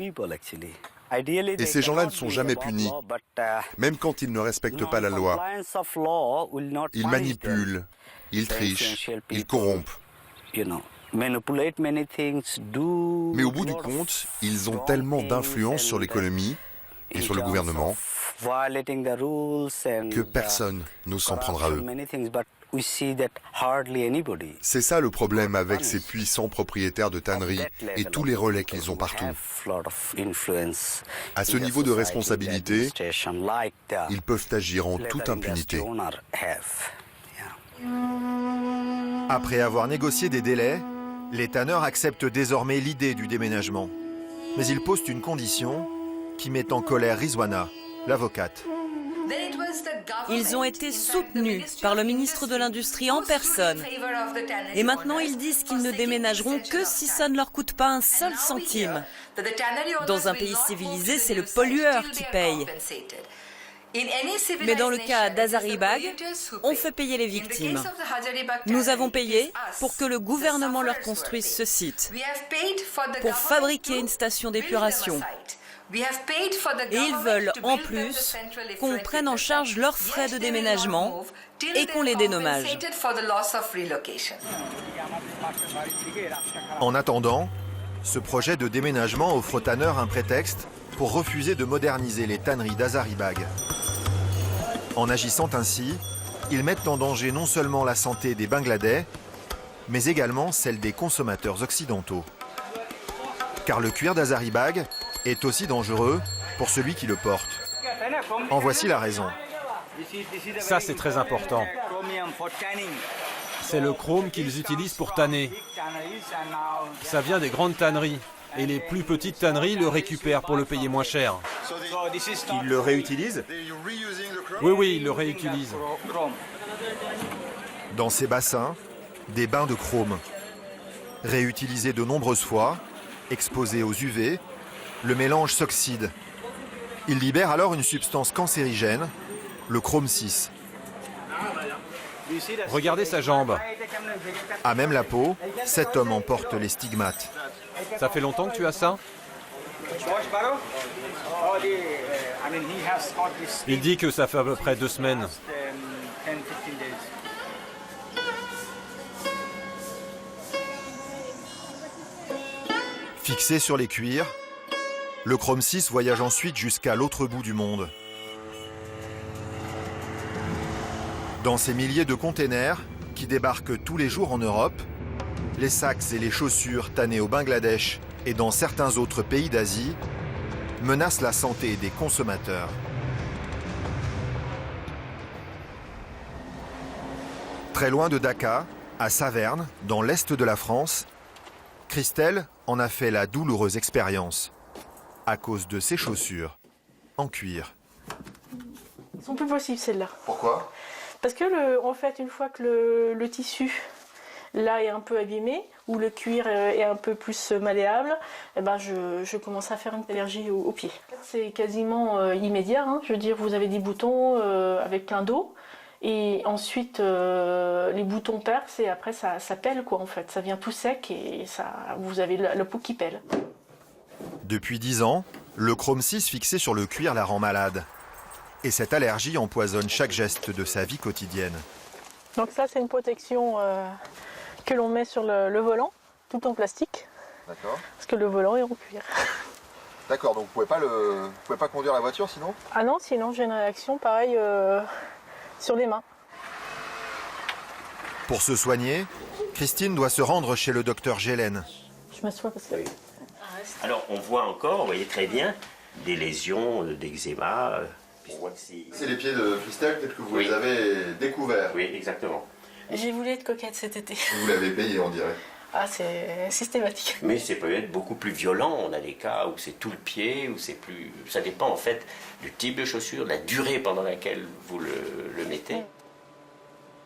Et ces gens-là ne sont jamais punis, même quand ils ne respectent pas la loi. Ils manipulent, ils trichent, ils corrompent. Mais au bout du compte, ils ont tellement d'influence sur l'économie et sur le gouvernement que personne n'ose s'en prendre à eux. C'est ça le problème avec ces puissants propriétaires de tanneries et tous les relais qu'ils ont partout. À ce niveau de responsabilité, ils peuvent agir en toute impunité. Après avoir négocié des délais, les tanneurs acceptent désormais l'idée du déménagement. Mais ils posent une condition qui met en colère Rizwana, l'avocate. Ils ont été soutenus par le ministre de l'Industrie en personne. Et maintenant, ils disent qu'ils ne déménageront que si ça ne leur coûte pas un seul centime. Dans un pays civilisé, c'est le pollueur qui paye. Mais dans le cas d'Hazaribagh, on fait payer les victimes. Nous avons payé pour que le gouvernement leur construise ce site, pour fabriquer une station d'épuration. Et ils veulent en plus qu'on prenne en charge leurs frais de déménagement et qu'on les dédommage. En attendant, ce projet de déménagement offre aux tanneurs un prétexte pour refuser de moderniser les tanneries d'Hazaribagh. En agissant ainsi, ils mettent en danger non seulement la santé des Bangladais, mais également celle des consommateurs occidentaux. Car le cuir d'Hazaribagh est aussi dangereux pour celui qui le porte. En voici la raison. Ça, c'est très important. C'est le chrome qu'ils utilisent pour tanner. Ça vient des grandes tanneries. Et les plus petites tanneries le récupèrent pour le payer moins cher. Ils le réutilisent? Oui, ils le réutilisent. Dans ces bassins, des bains de chrome. Réutilisés de nombreuses fois, exposés aux UV, le mélange s'oxyde. Il libère alors une substance cancérigène, le chrome 6. Regardez sa jambe. À même la peau, cet homme en porte les stigmates. Ça fait longtemps que tu as ça? Il dit que ça fait à peu près 2 semaines. Fixé sur les cuirs, le chrome 6 voyage ensuite jusqu'à l'autre bout du monde. Dans ces milliers de containers qui débarquent tous les jours en Europe, les sacs et les chaussures tannés au Bangladesh et dans certains autres pays d'Asie menacent la santé des consommateurs. Très loin de Dhaka, à Saverne, dans l'est de la France, Christelle en a fait la douloureuse expérience à cause de ses chaussures en cuir. Ils sont plus possibles celles-là. Pourquoi? Parce que en fait, une fois que le tissu là est un peu abîmé ou le cuir est un peu plus malléable, eh ben je commence à faire une allergie aux pieds. C'est quasiment immédiat. Hein. Je veux dire, vous avez des boutons avec plein d'eau. Et ensuite, les boutons percent et après ça pèle quoi en fait. Ça vient tout sec et vous avez la peau qui pèle. Depuis 10 ans, le chrome 6 fixé sur le cuir la rend malade. Et cette allergie empoisonne chaque geste de sa vie quotidienne. Donc ça c'est une protection que l'on met sur le volant, tout en plastique. D'accord. Parce que le volant est en cuir. D'accord, donc vous pouvez pas conduire la voiture sinon? Ah non, sinon j'ai une réaction pareille sur les mains. Pour se soigner, Christine doit se rendre chez le docteur Gélène. Je m'assois parce que... Alors on voit encore, vous voyez très bien, des lésions d'eczéma. C'est les pieds de Christelle, peut-être que vous les avez découverts. Oui, exactement. J'ai voulu être coquette cet été. Vous l'avez payé, on dirait. Ah, c'est systématique. Mais c'est peut-être beaucoup plus violent. On a des cas où c'est tout le pied, où c'est plus... Ça dépend en fait du type de chaussure, de la durée pendant laquelle vous le mettez.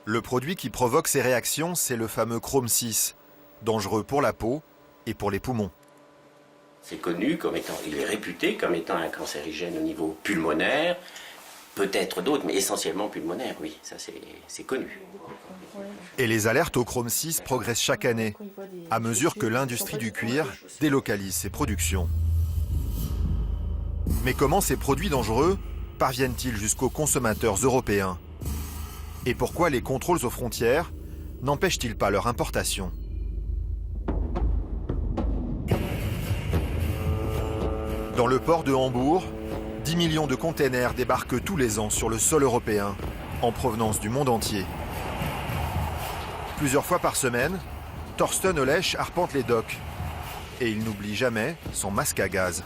Le produit qui provoque ces réactions, c'est le fameux chrome 6, dangereux pour la peau et pour les poumons. C'est connu comme étant, il est réputé comme étant un cancérigène au niveau pulmonaire, peut-être d'autres, mais essentiellement pulmonaire, oui, ça c'est connu. Et les alertes au chrome 6 progressent chaque année, à mesure que l'industrie du cuir délocalise ses productions. Mais comment ces produits dangereux parviennent-ils jusqu'aux consommateurs européens? Et pourquoi les contrôles aux frontières n'empêchent-ils pas leur importation? Dans le port de Hambourg, 10 millions de containers débarquent tous les ans sur le sol européen, en provenance du monde entier. Plusieurs fois par semaine, Thorsten Olech arpente les docks. Et il n'oublie jamais son masque à gaz.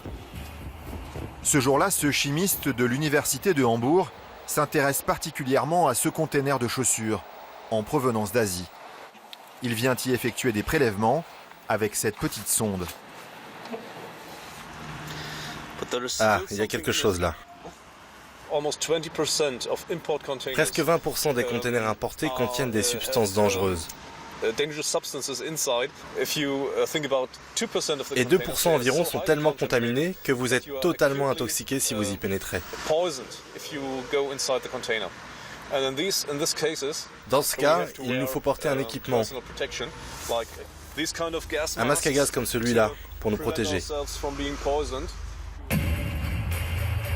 Ce jour-là, ce chimiste de l'université de Hambourg s'intéresse particulièrement à ce container de chaussures, en provenance d'Asie. Il vient y effectuer des prélèvements avec cette petite sonde. Ah, il y a quelque chose là. Presque 20% des containers importés contiennent des substances dangereuses. Et 2% environ sont tellement contaminés que vous êtes totalement intoxiqué si vous y pénétrez. Dans ce cas, il nous faut porter un équipement, un masque à gaz comme celui-là, pour nous protéger.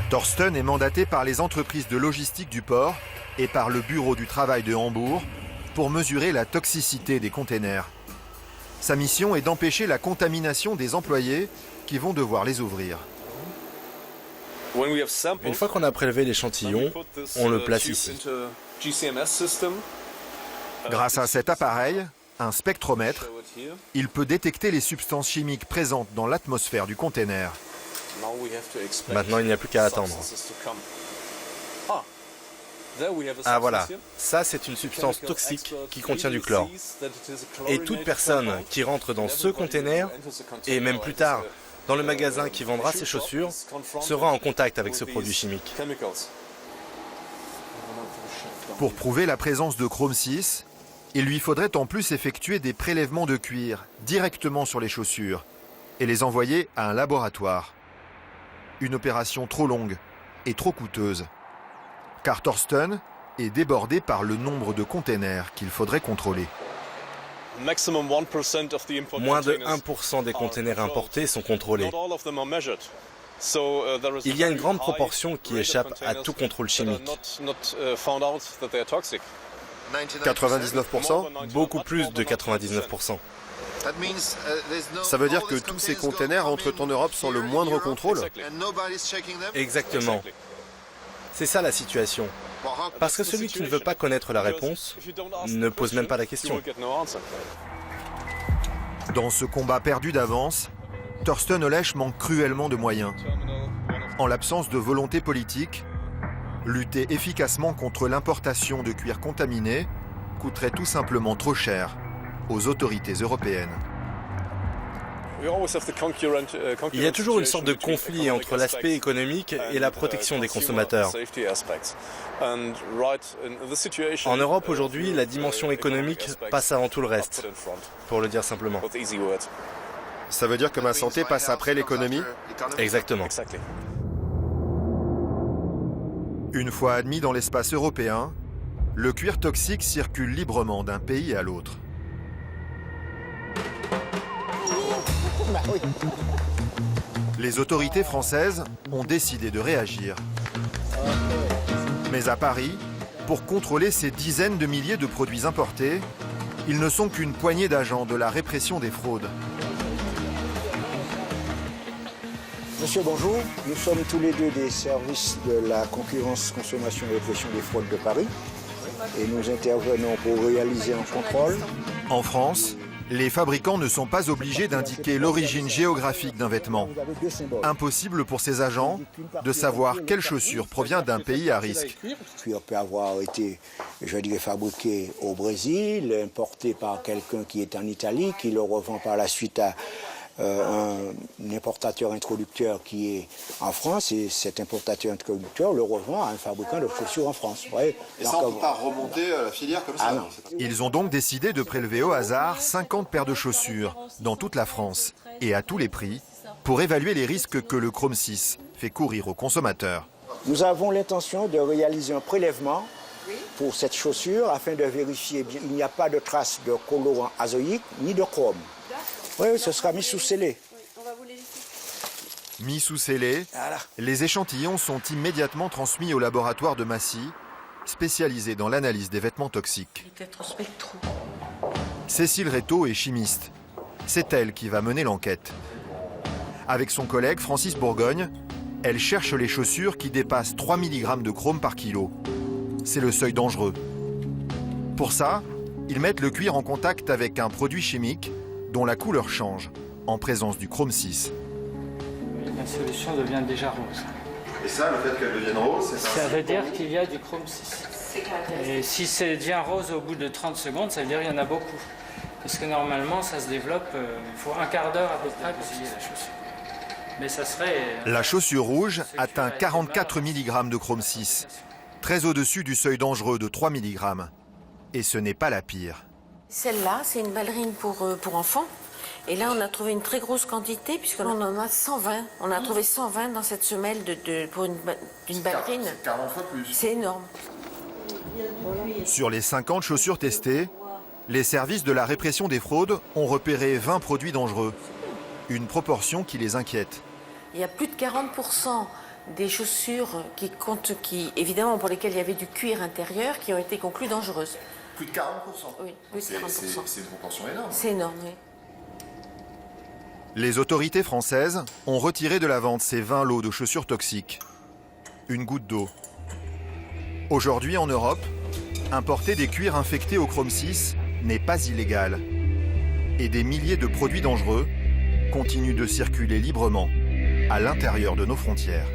Thorsten est mandaté par les entreprises de logistique du port et par le bureau du travail de Hambourg pour mesurer la toxicité des containers. Sa mission est d'empêcher la contamination des employés qui vont devoir les ouvrir. Une fois qu'on a prélevé l'échantillon, on le place ici. Grâce à cet appareil, un spectromètre, il peut détecter les substances chimiques présentes dans l'atmosphère du container. Maintenant, il n'y a plus qu'à attendre. Ah voilà, ça c'est une substance toxique qui contient du chlore. Et toute personne qui rentre dans ce container, et même plus tard, dans le magasin qui vendra ses chaussures, sera en contact avec ce produit chimique. Pour prouver la présence de chrome 6, il lui faudrait en plus effectuer des prélèvements de cuir directement sur les chaussures et les envoyer à un laboratoire. Une opération trop longue et trop coûteuse. Car Thorsten est débordé par le nombre de containers qu'il faudrait contrôler. Moins de 1% des containers importés sont contrôlés. Il y a une grande proportion qui échappe à tout contrôle chimique. 99%? Beaucoup plus de 99%. Ça veut dire que tous ces containers entrent en Europe sans le moindre contrôle? Exactement. C'est ça la situation. Parce que celui qui ne veut pas connaître la réponse ne pose même pas la question. Dans ce combat perdu d'avance, Torsten Olech manque cruellement de moyens. En l'absence de volonté politique, lutter efficacement contre l'importation de cuir contaminé coûterait tout simplement trop cher aux autorités européennes. Il y a toujours une sorte de conflit entre l'aspect économique et la protection des consommateurs. En Europe aujourd'hui, la dimension économique passe avant tout le reste, pour le dire simplement. Ça veut dire que ma santé passe après l'économie? Exactement. Une fois admis dans l'espace européen, le cuir toxique circule librement d'un pays à l'autre. Les autorités françaises ont décidé de réagir. Mais à Paris, pour contrôler ces dizaines de milliers de produits importés, ils ne sont qu'une poignée d'agents de la répression des fraudes. Monsieur, bonjour. Nous sommes tous les deux des services de la concurrence, consommation et répression des fraudes de Paris. Et nous intervenons pour réaliser un contrôle. En France, les fabricants ne sont pas obligés d'indiquer l'origine géographique d'un vêtement. Impossible pour ces agents de savoir quelle chaussure provient d'un pays à risque. Le cuir peut avoir été, je dirais, fabriqué au Brésil, importé par quelqu'un qui est en Italie, qui le revend par la suite à un importateur introducteur qui est en France, et cet importateur introducteur le revend à un fabricant de chaussures en France. Et ça, on ne peut pas remonter la filière comme ça? Ah non. Ils ont donc décidé de prélever au hasard 50 paires de chaussures dans toute la France et à tous les prix pour évaluer les risques que le chrome 6 fait courir aux consommateurs. Nous avons l'intention de réaliser un prélèvement pour cette chaussure afin de vérifier qu'il n'y a pas de traces de colorant azoïque ni de chrome. Oui, ce sera mis sous scellé. Mis sous scellé, les échantillons sont immédiatement transmis au laboratoire de Massy, spécialisé dans l'analyse des vêtements toxiques. Cécile Rétaux est chimiste. C'est elle qui va mener l'enquête. Avec son collègue Francis Bourgogne, elle cherche les chaussures qui dépassent 3 mg de chrome par kilo. C'est le seuil dangereux. Pour ça, ils mettent le cuir en contact avec un produit chimique dont la couleur change en présence du chrome 6. La solution devient déjà rose. Et ça, le fait qu'elle devienne rose, ça veut dire qu'il y a du chrome 6. Et si ça devient rose au bout de 30 secondes, ça veut dire qu'il y en a beaucoup. Parce que normalement, ça se développe, il faut un quart d'heure à peu près pour plier la chaussure. Mais ça serait... La chaussure rouge atteint 44 mg de chrome 6, très au-dessus du seuil dangereux de 3 mg. Et ce n'est pas la pire. Celle-là, c'est une ballerine pour enfants. Et là, on a trouvé une très grosse quantité, puisqu'on en a 120. On a trouvé 120 dans cette semelle pour une ballerine. C'est 40 fois plus. C'est énorme. Sur les 50 chaussures testées, les services de la répression des fraudes ont repéré 20 produits dangereux. Une proportion qui les inquiète. Il y a plus de 40% des chaussures évidemment, pour lesquelles il y avait du cuir intérieur, qui ont été conclues dangereuses. Plus de 40%? Oui, plus de 40%. C'est une proportion énorme. C'est énorme, oui. Les autorités françaises ont retiré de la vente ces 20 lots de chaussures toxiques. Une goutte d'eau. Aujourd'hui, en Europe, importer des cuirs infectés au chrome 6 n'est pas illégal. Et des milliers de produits dangereux continuent de circuler librement à l'intérieur de nos frontières.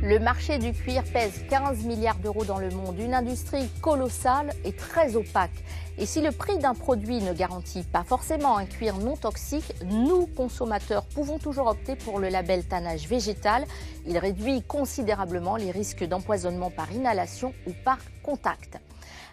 Le marché du cuir pèse 15 milliards d'euros dans le monde, une industrie colossale et très opaque. Et si le prix d'un produit ne garantit pas forcément un cuir non toxique, nous, consommateurs, pouvons toujours opter pour le label tannage végétal. Il réduit considérablement les risques d'empoisonnement par inhalation ou par contact.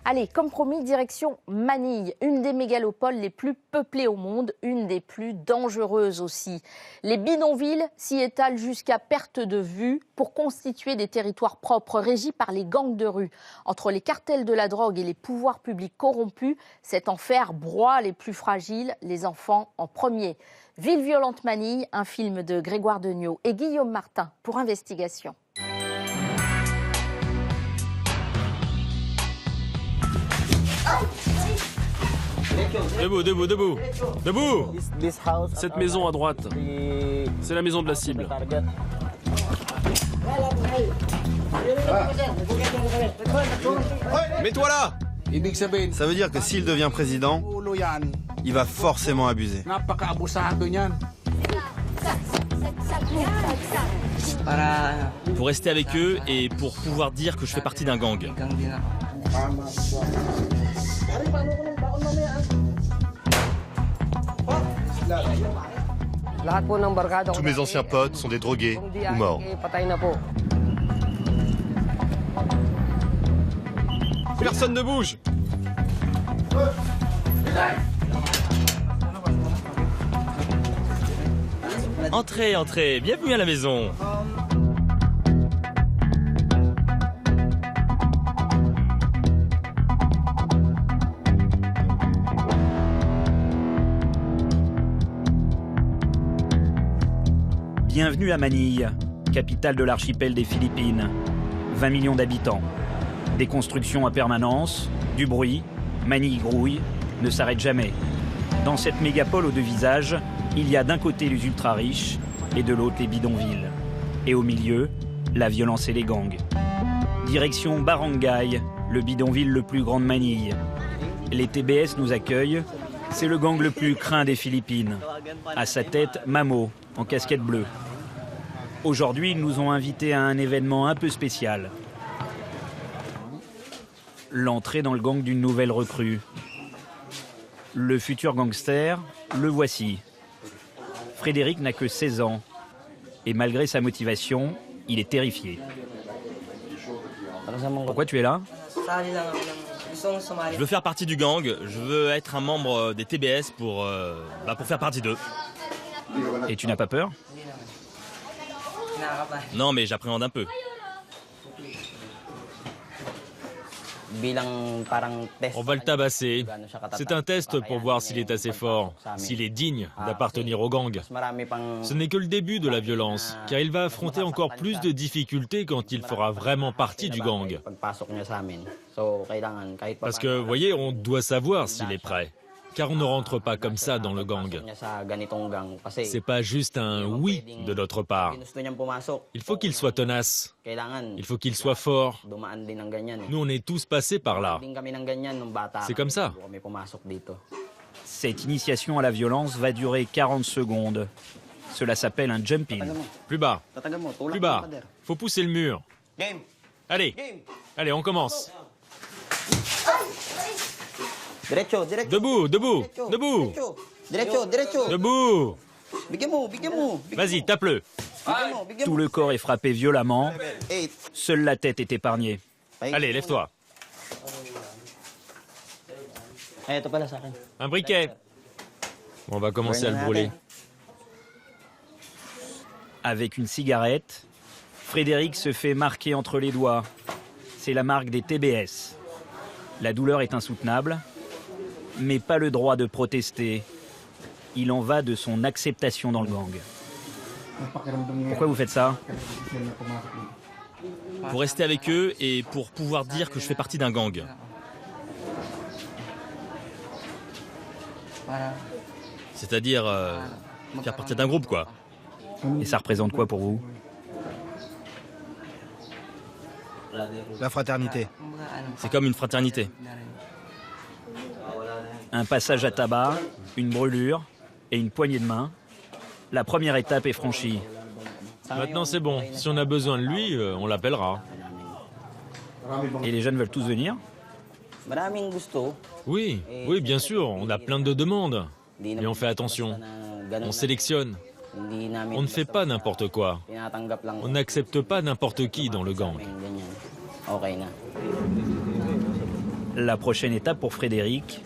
Allez, comme promis, direction Manille, une des mégalopoles les plus peuplées au monde, une des plus dangereuses aussi. Les bidonvilles s'y étalent jusqu'à perte de vue pour constituer des territoires propres régis par les gangs de rue. Entre les cartels de la drogue et les pouvoirs publics corrompus, cet enfer broie les plus fragiles, les enfants en premier. Ville violente Manille, un film de Grégoire Degnaud et Guillaume Martin pour Investigation. Debout, debout, debout. Debout. Cette maison à droite, c'est la maison de la cible. Mets-toi là. Ça veut dire que s'il devient président, il va forcément abuser. Pour rester avec eux et pour pouvoir dire que je fais partie d'un gang. Tous mes anciens potes sont des drogués ou morts. Personne ne bouge. Entrez, entrez, bienvenue à la maison. Bienvenue à Manille, capitale de l'archipel des Philippines. 20 millions d'habitants. Des constructions à permanence, du bruit, Manille grouille, ne s'arrête jamais. Dans cette mégapole aux deux visages, il y a d'un côté les ultra-riches et de l'autre les bidonvilles. Et au milieu, la violence et les gangs. Direction Barangay, le bidonville le plus grand de Manille. Les TBS nous accueillent, c'est le gang le plus craint des Philippines. À sa tête, Mamo, en casquette bleue. Aujourd'hui, ils nous ont invités à un événement un peu spécial. L'entrée dans le gang d'une nouvelle recrue. Le futur gangster, le voici. Frédéric n'a que 16 ans. Et malgré sa motivation, il est terrifié. Pourquoi tu es là? Je veux faire partie du gang, je veux être un membre des TBS pour faire partie d'eux. Et tu n'as pas peur? Non, mais j'appréhende un peu. On va le tabasser. C'est un test pour voir s'il est assez fort, s'il est digne d'appartenir au gang. Ce n'est que le début de la violence, car il va affronter encore plus de difficultés quand il fera vraiment partie du gang. Parce que, vous voyez, on doit savoir s'il est prêt. Car on ne rentre pas comme ça dans le gang. C'est pas juste un oui de notre part. Il faut qu'il soit tenace. Il faut qu'il soit fort. Nous, on est tous passés par là. C'est comme ça. Cette initiation à la violence va durer 40 secondes. Cela s'appelle un jump-in. Plus bas. Plus bas. Faut pousser le mur. Allez. Allez, on commence. Debout, debout, debout. Debout. Vas-y, tape-le. Tout le corps est frappé violemment. Seule la tête est épargnée. Allez, lève-toi. Un briquet. On va commencer à le brûler. Avec une cigarette, Frédéric se fait marquer entre les doigts. C'est la marque des TBS. La douleur est insoutenable, mais pas le droit de protester. Il en va de son acceptation dans le gang. Pourquoi vous faites ça? Pour rester avec eux et pour pouvoir dire que je fais partie d'un gang. C'est-à-dire faire partie d'un groupe, quoi. Et ça représente quoi pour vous? La fraternité. C'est comme une fraternité. Un passage à tabac, une brûlure et une poignée de main. La première étape est franchie. Maintenant, c'est bon. Si on a besoin de lui, on l'appellera. Et les jeunes veulent tous venir? Oui, oui, bien sûr. On a plein de demandes. Mais on fait attention. On sélectionne. On ne fait pas n'importe quoi. On n'accepte pas n'importe qui dans le gang. La prochaine étape pour Frédéric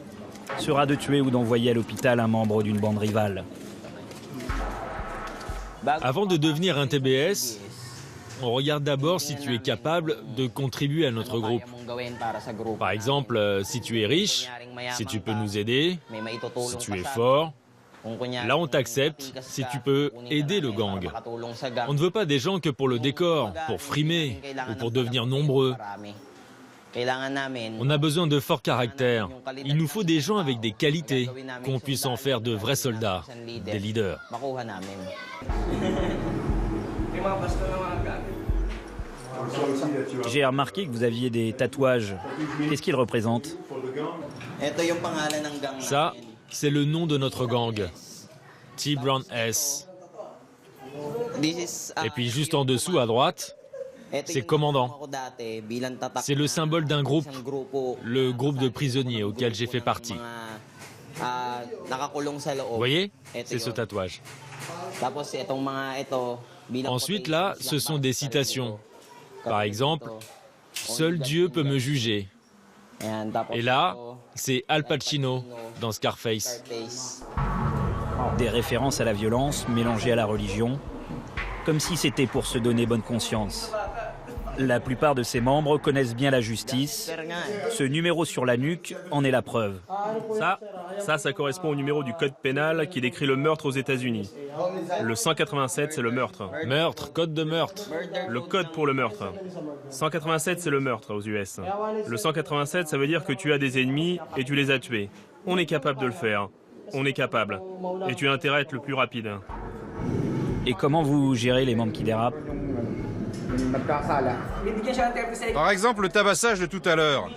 sera de tuer ou d'envoyer à l'hôpital un membre d'une bande rivale. Avant de devenir un TBS, on regarde d'abord si tu es capable de contribuer à notre groupe. Par exemple, si tu es riche, si tu peux nous aider, si tu es fort. Là, on t'accepte si tu peux aider le gang. On ne veut pas des gens que pour le décor, pour frimer ou pour devenir nombreux. On a besoin de forts caractères. Il nous faut des gens avec des qualités, qu'on puisse en faire de vrais soldats, des leaders. J'ai remarqué que vous aviez des tatouages. Qu'est-ce qu'ils représentent? Ça, c'est le nom de notre gang. T. Brown S. Et puis juste en dessous, à droite, c'est commandant. C'est le symbole d'un groupe, le groupe de prisonniers auquel j'ai fait partie. Vous voyez, c'est ce tatouage. Ensuite, là, ce sont des citations. Par exemple, « Seul Dieu peut me juger ». Et là, c'est Al Pacino dans Scarface. Des références à la violence mélangées à la religion, comme si c'était pour se donner bonne conscience. La plupart de ses membres connaissent bien la justice. Ce numéro sur la nuque en est la preuve. Ça correspond au numéro du code pénal qui décrit le meurtre aux États-Unis. Le 187, c'est le meurtre. Meurtre, code de meurtre. Le code pour le meurtre. 187, c'est le meurtre aux US. Le 187, ça veut dire que tu as des ennemis et tu les as tués. On est capable de le faire. On est capable. Et tu as intérêt à être le plus rapide. Et comment vous gérez les membres qui dérapent ? Par exemple, le tabassage de tout à l'heure.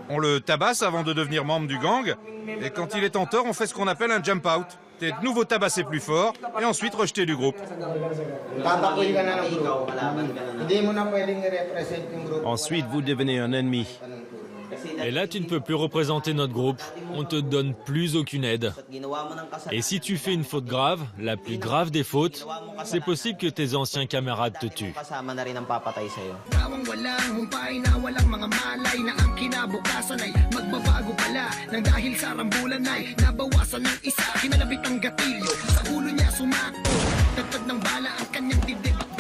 On le tabasse avant de devenir membre du gang, et quand il est en tort, on fait ce qu'on appelle un jump out. T'es de nouveau tabassé plus fort, et ensuite rejeté du groupe. Ensuite, vous devenez un ennemi. Et là, tu ne peux plus représenter notre groupe. On te donne plus aucune aide. Et si tu fais une faute grave, la plus grave des fautes, c'est possible que tes anciens camarades te tuent.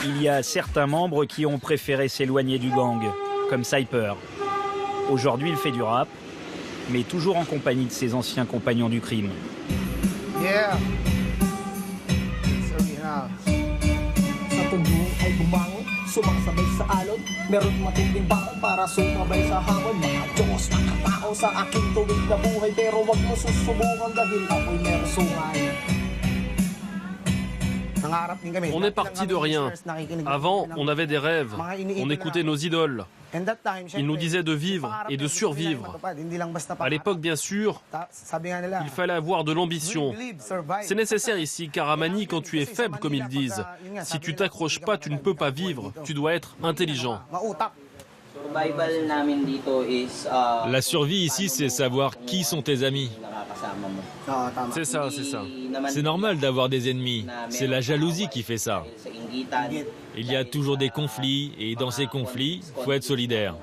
Il y a certains membres qui ont préféré s'éloigner du gang, comme Cyper. Aujourd'hui, il fait du rap, mais toujours en compagnie de ses anciens compagnons du crime. On est parti de rien. Avant, on avait des rêves. On écoutait nos idoles. Ils nous disaient de vivre et de survivre. À l'époque, bien sûr, il fallait avoir de l'ambition. C'est nécessaire ici, car à Manille, quand tu es faible, comme ils disent, si tu t'accroches pas, tu ne peux pas vivre. Tu dois être intelligent. La survie ici, c'est savoir qui sont tes amis. C'est ça. C'est normal d'avoir des ennemis. C'est la jalousie qui fait ça. Il y a toujours des conflits, et dans ces conflits, il faut être solidaire.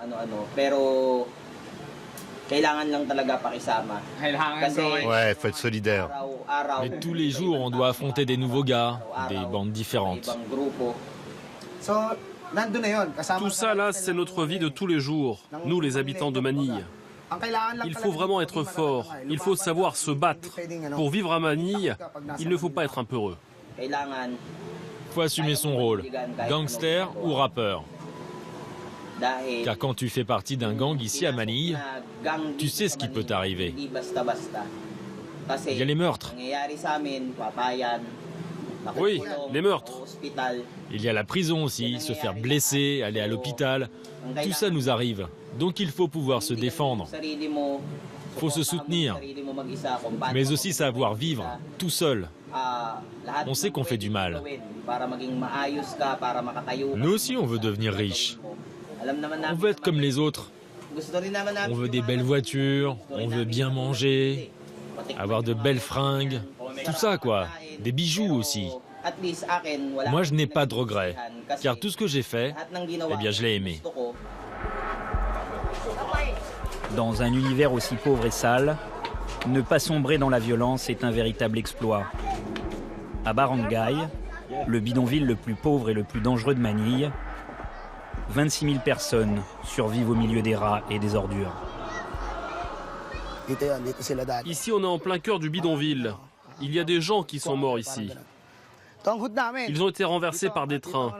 Ouais, faut être solidaire. Mais tous les jours, on doit affronter des nouveaux gars, des bandes différentes. Tout ça, là, c'est notre vie de tous les jours, nous, les habitants de Manille. Il faut vraiment être fort, il faut savoir se battre. Pour vivre à Manille, il ne faut pas être un peureux. Il faut assumer son rôle, gangster ou rappeur. Car quand tu fais partie d'un gang ici à Manille, tu sais ce qui peut t'arriver. Il y a les meurtres. Oui, les meurtres. Il y a la prison aussi, se faire blesser, aller à l'hôpital. Tout ça nous arrive. Donc il faut pouvoir se défendre. Il faut se soutenir. Mais aussi savoir vivre, tout seul. On sait qu'on fait du mal. Nous aussi, on veut devenir riches. On veut être comme les autres. On veut des belles voitures, on veut bien manger, avoir de belles fringues. Tout ça, quoi. Des bijoux aussi. Moi, je n'ai pas de regrets, car tout ce que j'ai fait, eh bien, je l'ai aimé. Dans un univers aussi pauvre et sale, ne pas sombrer dans la violence est un véritable exploit. À Barangay, le bidonville le plus pauvre et le plus dangereux de Manille, 26 000 personnes survivent au milieu des rats et des ordures. Ici, on est en plein cœur du bidonville. Il y a des gens qui sont morts ici. Ils ont été renversés par des trains.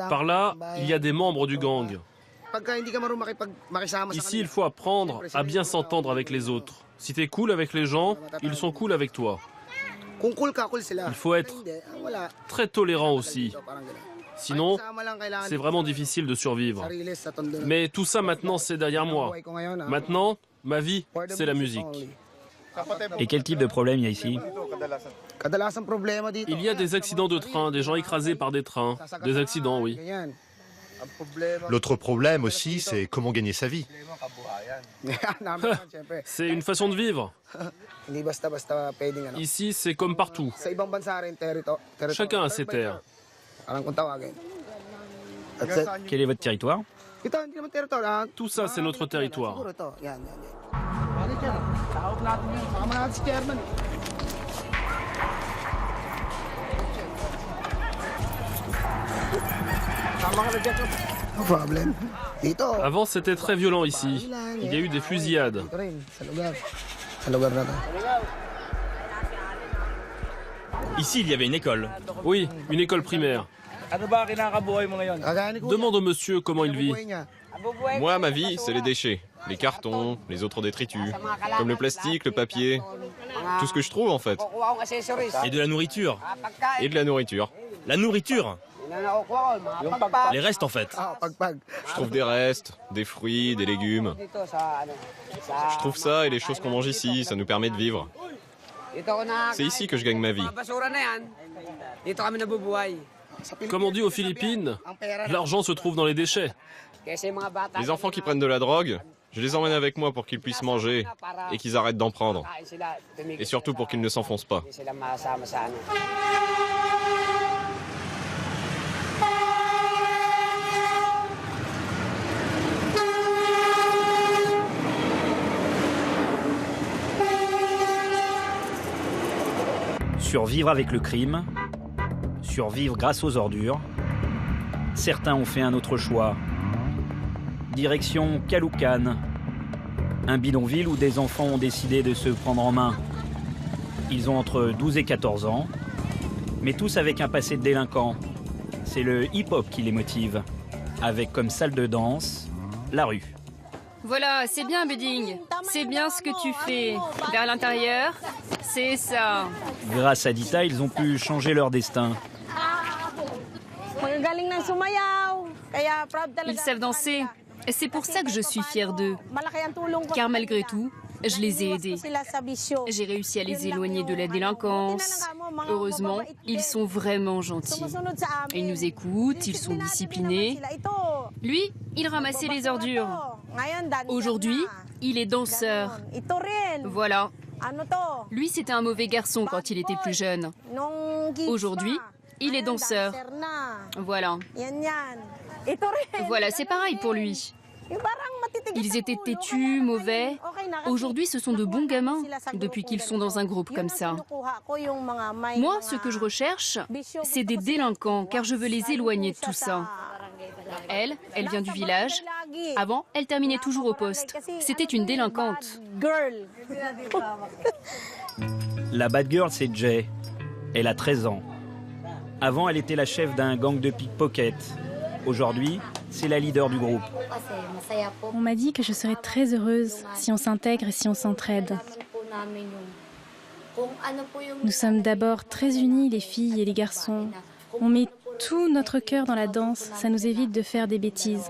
Par là, il y a des membres du gang. Ici, il faut apprendre à bien s'entendre avec les autres. Si tu es cool avec les gens, ils sont cool avec toi. Il faut être très tolérant aussi. Sinon, c'est vraiment difficile de survivre. Mais tout ça maintenant, c'est derrière moi. Maintenant, ma vie, c'est la musique. Et quel type de problème il y a ici? Il y a des accidents de train, des gens écrasés par des trains. Des accidents, oui. L'autre problème aussi, c'est comment gagner sa vie. C'est une façon de vivre. Ici, c'est comme partout. Chacun a ses terres. Quel est votre territoire? Tout ça, c'est notre territoire. Avant, c'était très violent ici. Il y a eu des fusillades. Ici, il y avait une école. Oui, une école primaire. Demande au monsieur comment il vit. Moi, ma vie, c'est les déchets. Les cartons, les autres détritus. Comme le plastique, le papier. Tout ce que je trouve, en fait. Et de la nourriture. Et de la nourriture. La nourriture? Les restes, en fait. Je trouve des restes, des fruits, des légumes. Je trouve ça et les choses qu'on mange ici, ça nous permet de vivre. C'est ici que je gagne ma vie. Comme on dit aux Philippines, l'argent se trouve dans les déchets. Les enfants qui prennent de la drogue, je les emmène avec moi pour qu'ils puissent manger et qu'ils arrêtent d'en prendre. Et surtout pour qu'ils ne s'enfoncent pas. Survivre avec le crime, survivre grâce aux ordures. Certains ont fait un autre choix. Direction Caloocan, un bidonville où des enfants ont décidé de se prendre en main. Ils ont entre 12 et 14 ans, mais tous avec un passé de délinquants. C'est le hip-hop qui les motive, avec comme salle de danse, la rue. Voilà, c'est bien, Budding. C'est bien ce que tu fais. Vers l'intérieur, c'est ça. Grâce à Dita, ils ont pu changer leur destin. Ils savent danser. Et c'est pour ça que je suis fière d'eux. Car malgré tout, je les ai aidés. J'ai réussi à les éloigner de la délinquance. Heureusement, ils sont vraiment gentils. Ils nous écoutent, ils sont disciplinés. Lui, il ramassait les ordures. Aujourd'hui, il est danseur. Voilà. Lui, c'était un mauvais garçon quand il était plus jeune. Aujourd'hui, il est danseur. Voilà. Voilà, c'est pareil pour lui. Ils étaient têtus, mauvais. Aujourd'hui, ce sont de bons gamins depuis qu'ils sont dans un groupe comme ça. Moi, ce que je recherche, c'est des délinquants, car je veux les éloigner de tout ça. Elle vient du village. Avant, elle terminait toujours au poste. C'était une délinquante. La bad girl, c'est Jay. Elle a 13 ans. Avant, elle était la chef d'un gang de pickpocket. Aujourd'hui, c'est la leader du groupe. On m'a dit que je serais très heureuse si on s'intègre et si on s'entraide. Nous sommes d'abord très unis, les filles et les garçons. On met tout notre cœur dans la danse, ça nous évite de faire des bêtises.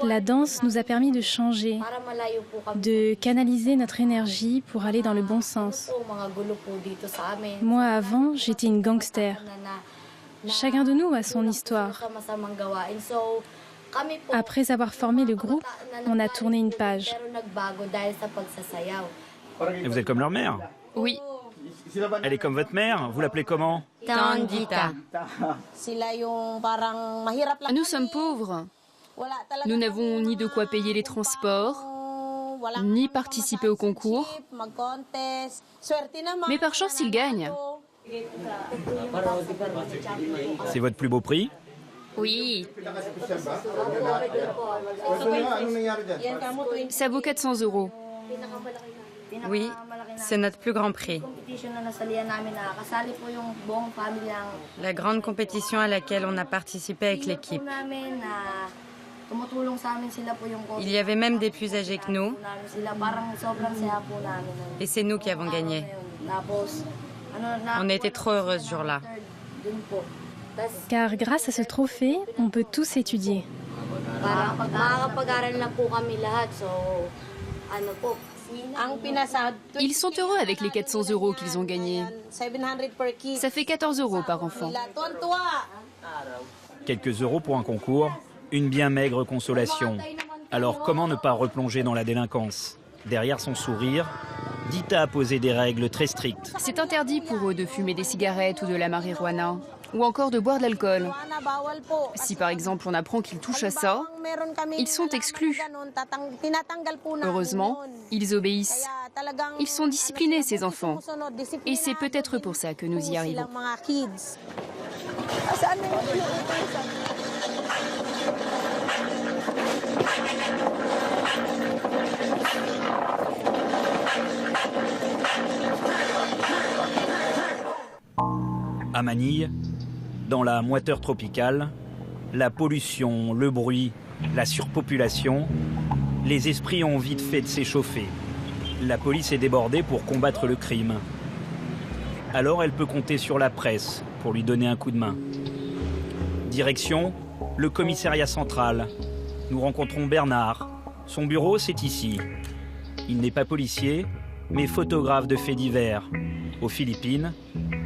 La danse nous a permis de changer, de canaliser notre énergie pour aller dans le bon sens. Moi, avant, j'étais une gangster. Chacun de nous a son histoire. Après avoir formé le groupe, on a tourné une page. Et vous êtes comme leur mère? Oui. Elle est comme votre mère? Vous l'appelez comment? Tandita. Nous sommes pauvres. Nous n'avons ni de quoi payer les transports, ni participer au concours. Mais par chance, ils gagnent. C'est votre plus beau prix? Oui. Ça vaut 400 €. Oui, c'est notre plus grand prix. La grande compétition à laquelle on a participé avec l'équipe. Il y avait même des plus âgés que nous. Et c'est nous qui avons gagné. On était trop heureux ce jour-là. car grâce à ce trophée, on peut tous étudier. Ils sont heureux avec les 400 € qu'ils ont gagnés. Ça fait 14 € par enfant. Quelques euros pour un concours, une bien maigre consolation. Alors comment ne pas replonger dans la délinquance? Derrière son sourire, Dita a posé des règles très strictes. C'est interdit pour eux de fumer des cigarettes ou de la marijuana, ou encore de boire de l'alcool. Si par exemple on apprend qu'ils touchent à ça, ils sont exclus. Heureusement, ils obéissent. Ils sont disciplinés, ces enfants. Et c'est peut-être pour ça que nous y arrivons. À Manille, dans la moiteur tropicale, la pollution, le bruit, la surpopulation, les esprits ont vite fait de s'échauffer. La police est débordée pour combattre le crime. Alors elle peut compter sur la presse pour lui donner un coup de main. Direction, le commissariat central. Nous rencontrons Bernard. Son bureau, c'est ici. Il n'est pas policier, mais photographe de faits divers. Aux Philippines,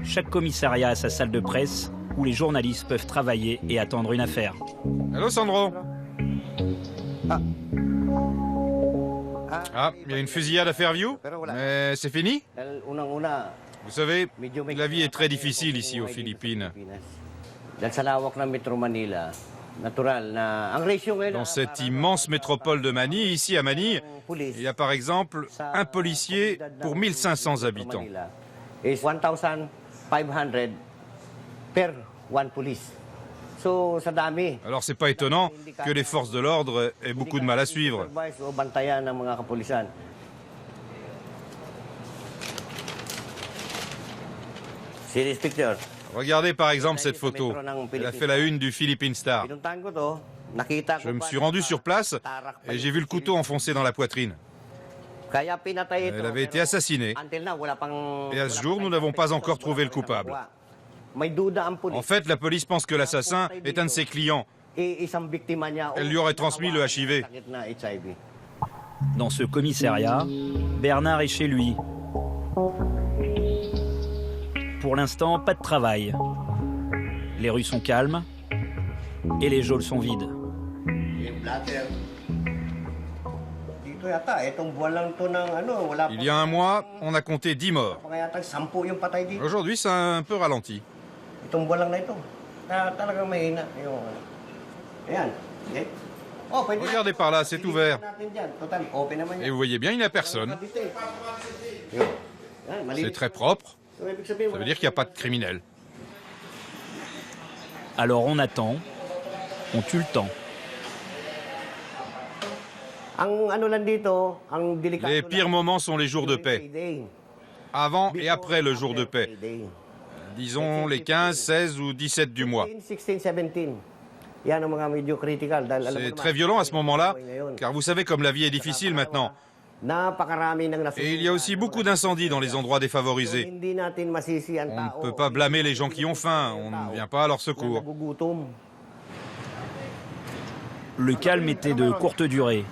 chaque commissariat a sa salle de presse où les journalistes peuvent travailler et attendre une affaire. Allô Sandro? Ah, il y a une fusillade à Fairview, mais c'est fini? Vous savez, la vie est très difficile ici aux Philippines. Dans cette immense métropole de Manille, ici à Manille, il y a par exemple un policier pour 1500 habitants. Alors c'est pas étonnant que les forces de l'ordre aient beaucoup de mal à suivre. Regardez par exemple cette photo. Elle a fait la une du Philippine Star. Je me suis rendu sur place et j'ai vu le couteau enfoncé dans la poitrine. Elle avait été assassinée. Et à ce jour, nous n'avons pas encore trouvé le coupable. En fait, la police pense que l'assassin est un de ses clients. Elle lui aurait transmis le HIV. Dans ce commissariat, Bernard est chez lui. Pour l'instant, pas de travail. Les rues sont calmes et les geôles sont vides. Il y a un mois, on a compté 10 morts. Aujourd'hui, ça a un peu ralenti. Regardez par là, c'est ouvert. Et vous voyez bien, il n'y a personne. C'est très propre. Ça veut dire qu'il n'y a pas de criminels. Alors on attend, on tue le temps. Les pires moments sont les jours de paix. Avant et après le jour de paix. Disons les 15, 16 ou 17 du mois. C'est très violent à ce moment-là, car vous savez comme la vie est difficile maintenant. Et il y a aussi beaucoup d'incendies dans les endroits défavorisés. On ne peut pas blâmer les gens qui ont faim, on ne vient pas à leur secours. Le calme était de courte durée.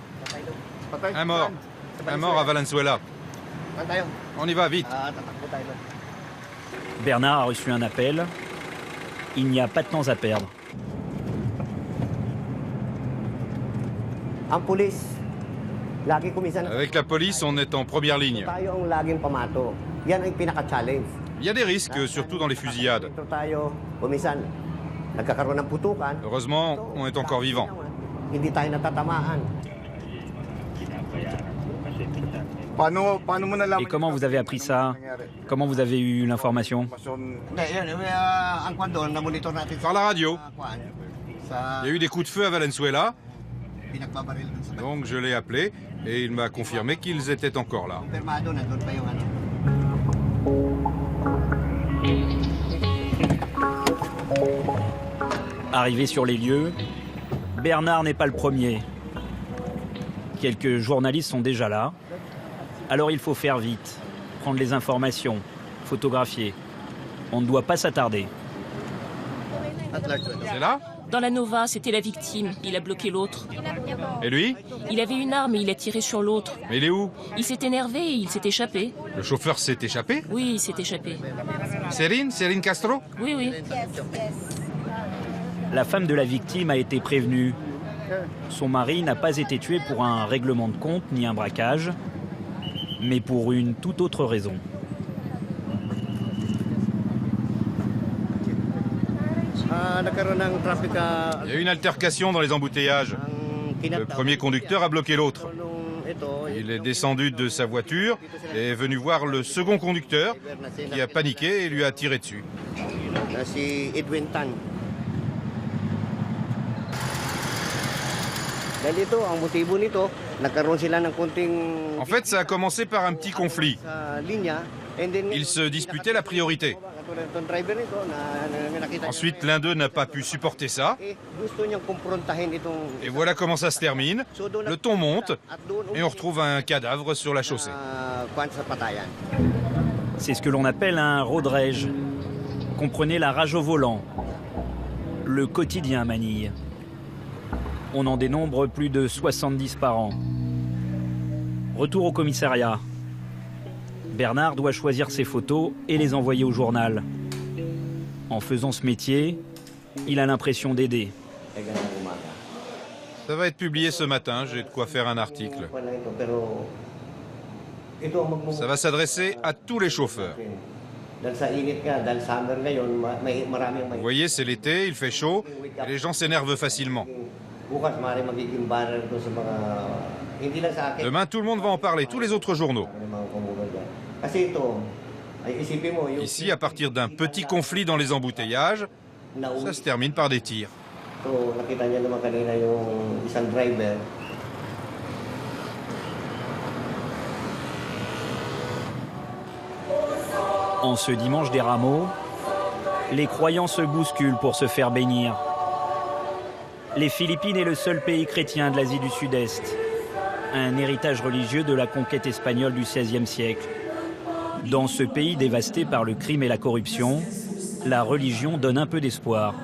Un mort à Valenzuela. On y va, vite. Bernard a reçu un appel. Il n'y a pas de temps à perdre. Avec la police, on est en première ligne. Il y a des risques, surtout dans les fusillades. Heureusement, on est encore vivant. Et comment vous avez appris ça? Comment vous avez eu l'information? Par la radio. Il y a eu des coups de feu à Valenzuela. Donc je l'ai appelé et il m'a confirmé qu'ils étaient encore là. Arrivé sur les lieux, Bernard n'est pas le premier. Quelques journalistes sont déjà là. Alors il faut faire vite, prendre les informations, photographier. On ne doit pas s'attarder. C'est là? Dans la Nova, c'était la victime. Il a bloqué l'autre. Et lui? Il avait une arme et il a tiré sur l'autre. Mais il est où? Il s'est énervé et il s'est échappé. Le chauffeur s'est échappé? Oui, il s'est échappé. Serine Castro? Oui, oui. La femme de la victime a été prévenue. Son mari n'a pas été tué pour un règlement de compte ni un braquage, mais pour une toute autre raison. Il y a eu une altercation dans les embouteillages. Le premier conducteur a bloqué l'autre. Il est descendu de sa voiture et est venu voir le second conducteur qui a paniqué et lui a tiré dessus. En fait, ça a commencé par un petit conflit. Ils se disputaient la priorité. Ensuite, l'un d'eux n'a pas pu supporter ça. Et voilà comment ça se termine. Le ton monte et on retrouve un cadavre sur la chaussée. C'est ce que l'on appelle un road rage. Comprenez la rage au volant. Le quotidien à Manille. On en dénombre plus de 70 par an. Retour au commissariat. Bernard doit choisir ses photos et les envoyer au journal. En faisant ce métier, il a l'impression d'aider. Ça va être publié ce matin, j'ai de quoi faire un article. Ça va s'adresser à tous les chauffeurs. Vous voyez, c'est l'été, il fait chaud, et les gens s'énervent facilement. Demain, tout le monde va en parler, tous les autres journaux. Ici, à partir d'un petit conflit dans les embouteillages, ça se termine par des tirs. En ce dimanche des Rameaux, les croyants se bousculent pour se faire bénir. Les Philippines est le seul pays chrétien de l'Asie du Sud-Est, un héritage religieux de la conquête espagnole du XVIe siècle. Dans ce pays dévasté par le crime et la corruption, la religion donne un peu d'espoir.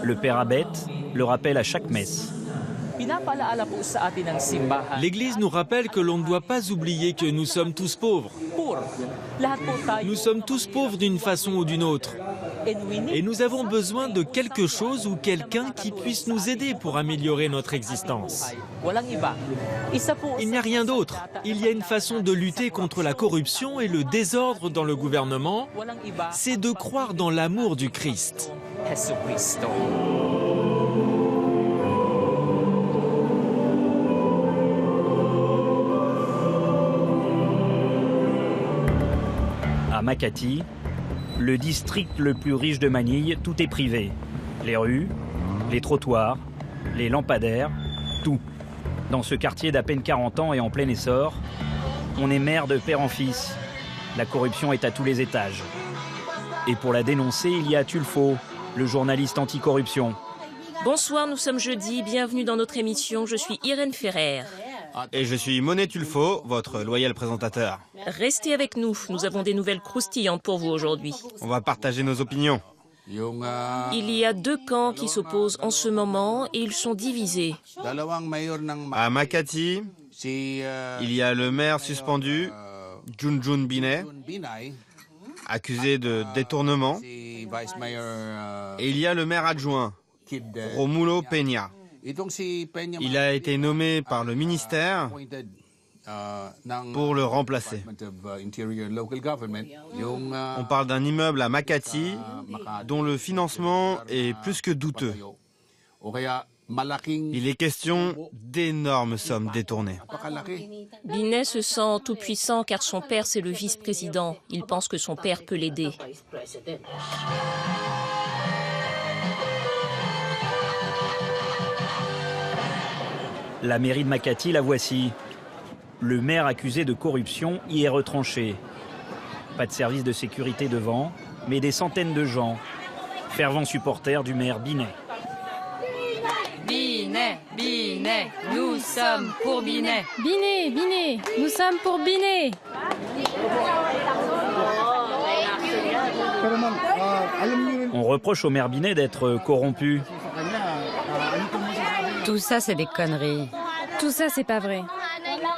Le père Abet le rappelle à chaque messe. L'Église nous rappelle que l'on ne doit pas oublier que nous sommes tous pauvres. Nous sommes tous pauvres d'une façon ou d'une autre. Et nous avons besoin de quelque chose ou quelqu'un qui puisse nous aider pour améliorer notre existence. Il n'y a rien d'autre. Il y a une façon de lutter contre la corruption et le désordre dans le gouvernement, c'est de croire dans l'amour du Christ. À Makati, le district le plus riche de Manille, tout est privé. Les rues, les trottoirs, les lampadaires, tout. Dans ce quartier d'à peine 40 ans et en plein essor, on est maire de père en fils. La corruption est à tous les étages. Et pour la dénoncer, il y a Tulfo, le journaliste anticorruption. Bonsoir, nous sommes jeudi, bienvenue dans notre émission, je suis Irène Ferrer. Et je suis Monet Tulfo, votre loyal présentateur. Restez avec nous, nous avons des nouvelles croustillantes pour vous aujourd'hui. On va partager nos opinions. Il y a deux camps qui s'opposent en ce moment et ils sont divisés. À Makati, il y a le maire suspendu, Junjun Binay, accusé de détournement. Et il y a le maire adjoint, Romulo Peña. Il a été nommé par le ministère pour le remplacer. On parle d'un immeuble à Makati dont le financement est plus que douteux. Il est question d'énormes sommes détournées. Binay se sent tout puissant car son père c'est le vice-président. Il pense que son père peut l'aider. La mairie de Makati, la voici. Le maire accusé de corruption y est retranché. Pas de service de sécurité devant, mais des centaines de gens, fervents supporters du maire Binay. Binay, Binay, nous sommes pour Binay. Binay, Binay, nous sommes pour Binay. On reproche au maire Binet d'être corrompu. Tout ça, c'est des conneries. Tout ça, c'est pas vrai.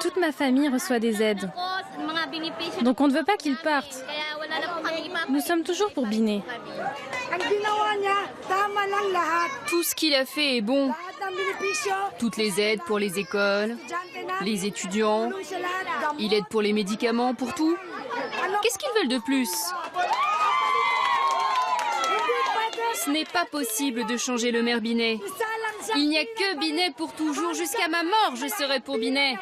Toute ma famille reçoit des aides. Donc on ne veut pas qu'il parte. Nous sommes toujours pour Binet. Tout ce qu'il a fait est bon. Toutes les aides pour les écoles, les étudiants, il aide pour les médicaments, pour tout. Qu'est-ce qu'ils veulent de plus? Ce n'est pas possible de changer le maire Binet. Il n'y a que Binet pour toujours. Jusqu'à ma mort, je serai pour Binet.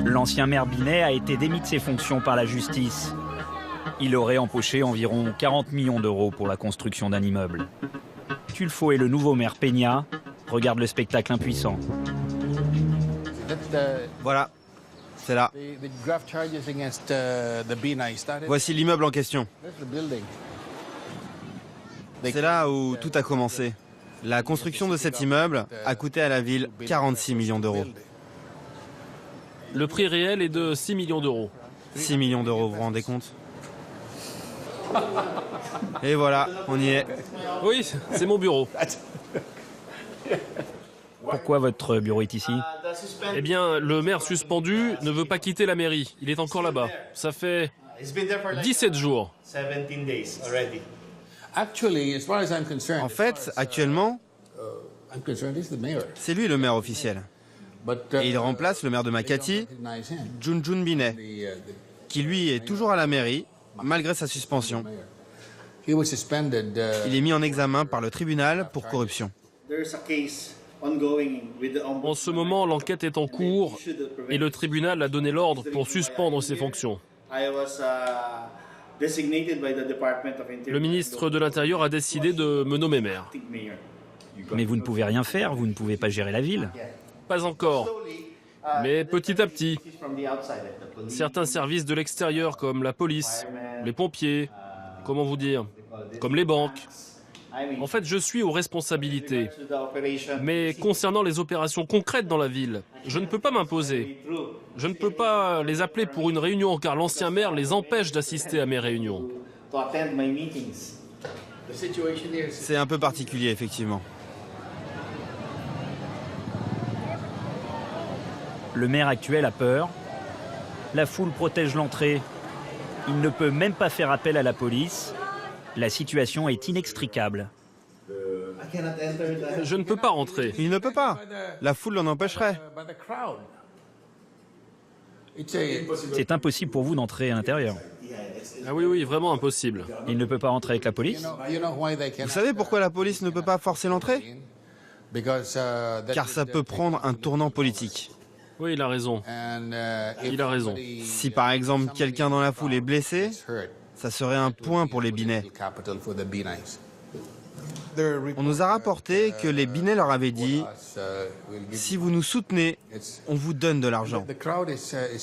L'ancien maire Binet a été démis de ses fonctions par la justice. Il aurait empoché environ 40 millions d'euros pour la construction d'un immeuble. Tulfo et le nouveau maire Peña regardent le spectacle impuissant. Voilà, c'est là. Voici l'immeuble en question. C'est là où tout a commencé. La construction de cet immeuble a coûté à la ville 46 millions d'euros. Le prix réel est de 6 millions d'euros. 6 millions d'euros, vous vous rendez compte? Et voilà, on y est. Oui, c'est mon bureau. Pourquoi votre bureau est ici? Eh bien, le maire suspendu ne veut pas quitter la mairie. Il est encore là-bas. Ça fait 17 jours. En fait, actuellement, c'est lui le maire officiel. Et il remplace le maire de Makati, Junjun Binet, qui lui est toujours à la mairie, malgré sa suspension. Il est mis en examen par le tribunal pour corruption. En ce moment, l'enquête est en cours et le tribunal a donné l'ordre pour suspendre ses fonctions. Le ministre de l'Intérieur a décidé de me nommer maire. Mais vous ne pouvez rien faire, vous ne pouvez pas gérer la ville. Pas encore, mais petit à petit. Certains services de l'extérieur, comme la police, les pompiers, comment vous dire, comme les banques. En fait, je suis aux responsabilités. Mais concernant les opérations concrètes dans la ville, je ne peux pas m'imposer. Je ne peux pas les appeler pour une réunion, car l'ancien maire les empêche d'assister à mes réunions. C'est un peu particulier, effectivement. Le maire actuel a peur. La foule protège l'entrée. Il ne peut même pas faire appel à la police. La situation est inextricable. Je ne peux pas rentrer. Il ne peut pas. La foule l'en empêcherait. C'est impossible pour vous d'entrer à l'intérieur. Ah oui, oui, vraiment impossible. Il ne peut pas rentrer avec la police? Vous savez pourquoi la police ne peut pas forcer l'entrée? Car ça peut prendre un tournant politique. Oui, il a raison. Il a raison. Si par exemple quelqu'un dans la foule est blessé, ça serait un point pour les Binet. On nous a rapporté que les Binet leur avaient dit « Si vous nous soutenez, on vous donne de l'argent. »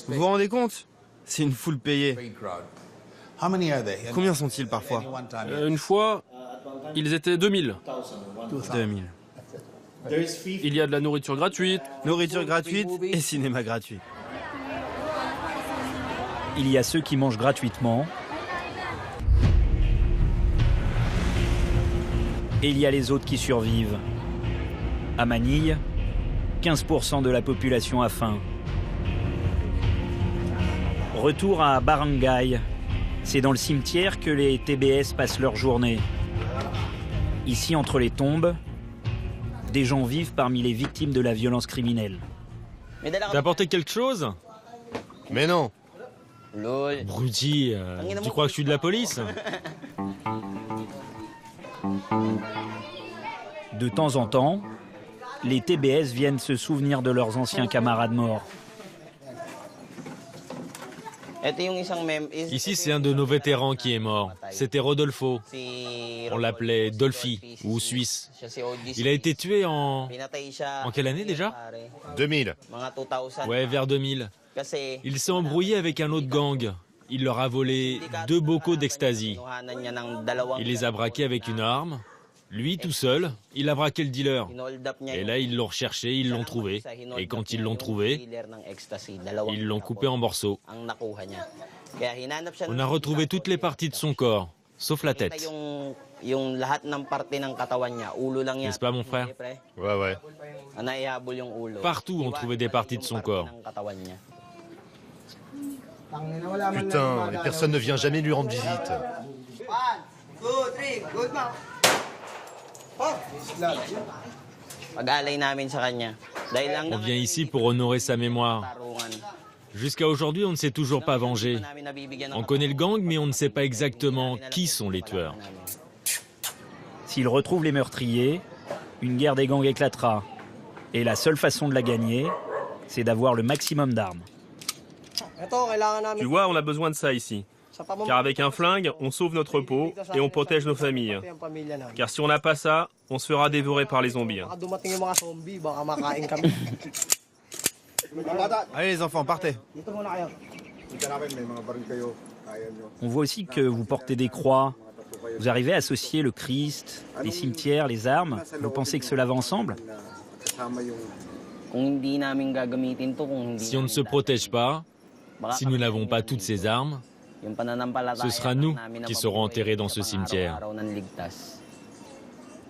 Vous vous rendez compte? C'est une foule payée. Combien sont-ils parfois? Une fois, ils étaient 2000. 2000. Il y a de la nourriture gratuite. Nourriture gratuite et cinéma gratuit. Il y a ceux qui mangent gratuitement. Et il y a les autres qui survivent. À Manille, 15% de la population a faim. Retour à Barangay. C'est dans le cimetière que les TBS passent leur journée. Ici, entre les tombes, des gens vivent parmi les victimes de la violence criminelle. T'as apporté quelque chose? Mais non. Bruti, tu crois que je suis de la police? De temps en temps, les TBS viennent se souvenir de leurs anciens camarades morts. Ici, c'est un de nos vétérans qui est mort. C'était Rodolfo. On l'appelait Dolphy, ou Suisse. Il a été tué en quelle année déjà? 2000. Ouais, vers 2000. Il s'est embrouillé avec un autre gang. Il leur a volé 2 bocaux d'ecstasy. Il les a braqués avec une arme. Lui, tout seul, il a braqué le dealer. Et là, ils l'ont recherché, ils l'ont trouvé. Et quand ils l'ont trouvé, ils l'ont coupé en morceaux. On a retrouvé toutes les parties de son corps. sauf la tête. N'est-ce pas, mon frère? Ouais. Partout, on trouvait des parties de son corps. Putain, et personne ne vient jamais lui rendre visite. On vient ici pour honorer sa mémoire. Jusqu'à aujourd'hui, on ne s'est toujours pas vengé. On connaît le gang, mais on ne sait pas exactement qui sont les tueurs. S'ils retrouvent les meurtriers, une guerre des gangs éclatera. Et la seule façon de la gagner, c'est d'avoir le maximum d'armes. Tu vois, on a besoin de ça ici. Car avec un flingue, on sauve notre peau et on protège nos familles. Car si on n'a pas ça, on se fera dévorer par les zombies. Allez les enfants, partez. On voit aussi que vous portez des croix. Vous arrivez à associer le Christ, les cimetières, les armes. Vous pensez que cela va ensemble? Si on ne se protège pas, si nous n'avons pas toutes ces armes, ce sera nous qui serons enterrés dans ce cimetière.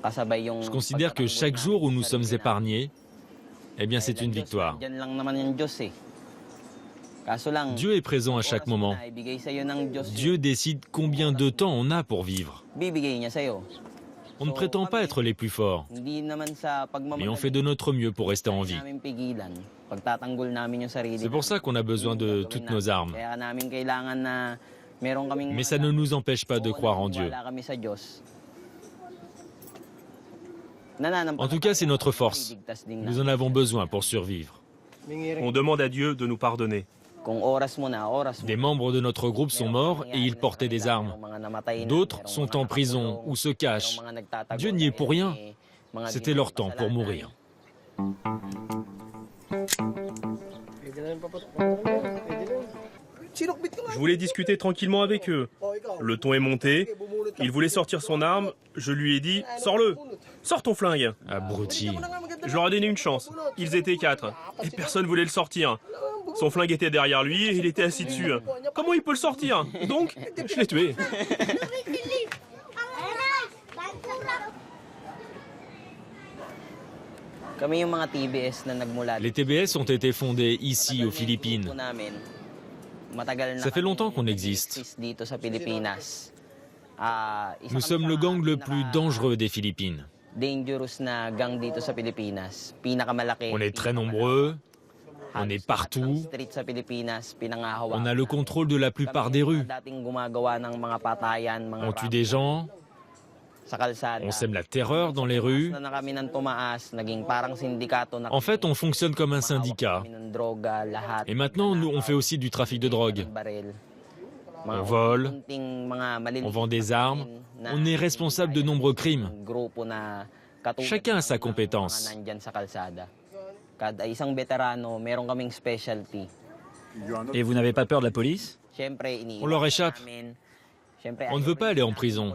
Je considère que chaque jour où nous sommes épargnés, eh bien c'est une victoire. Dieu est présent à chaque moment. Dieu décide combien de temps on a pour vivre. On ne prétend pas être les plus forts, mais on fait de notre mieux pour rester en vie. C'est pour ça qu'on a besoin de toutes nos armes. Mais ça ne nous empêche pas de croire en Dieu. En tout cas, c'est notre force. Nous en avons besoin pour survivre. On demande à Dieu de nous pardonner. Des membres de notre groupe sont morts et ils portaient des armes. D'autres sont en prison ou se cachent. Dieu n'y est pour rien. C'était leur temps pour mourir. Je voulais discuter tranquillement avec eux. Le ton est monté. Il voulait sortir son arme. Je lui ai dit « Sors-le! Sors ton flingue !» Abruti. Je leur ai donné une chance. Ils étaient 4. Et personne voulait le sortir. Son flingue était derrière lui et il était assis dessus. Comment il peut le sortir? Donc, je l'ai tué. Les TBS ont été fondés ici, aux Philippines. Ça fait longtemps qu'on existe. Nous sommes le gang le plus dangereux des Philippines. On est très nombreux, on est partout, on a le contrôle de la plupart des rues. On tue des gens, on sème la terreur dans les rues. En fait, on fonctionne comme un syndicat. Et maintenant, nous, on fait aussi du trafic de drogue. On vole, on vend des armes, on est responsable de nombreux crimes. Chacun a sa compétence. Et vous n'avez pas peur de la police? On leur échappe. On ne veut pas aller en prison.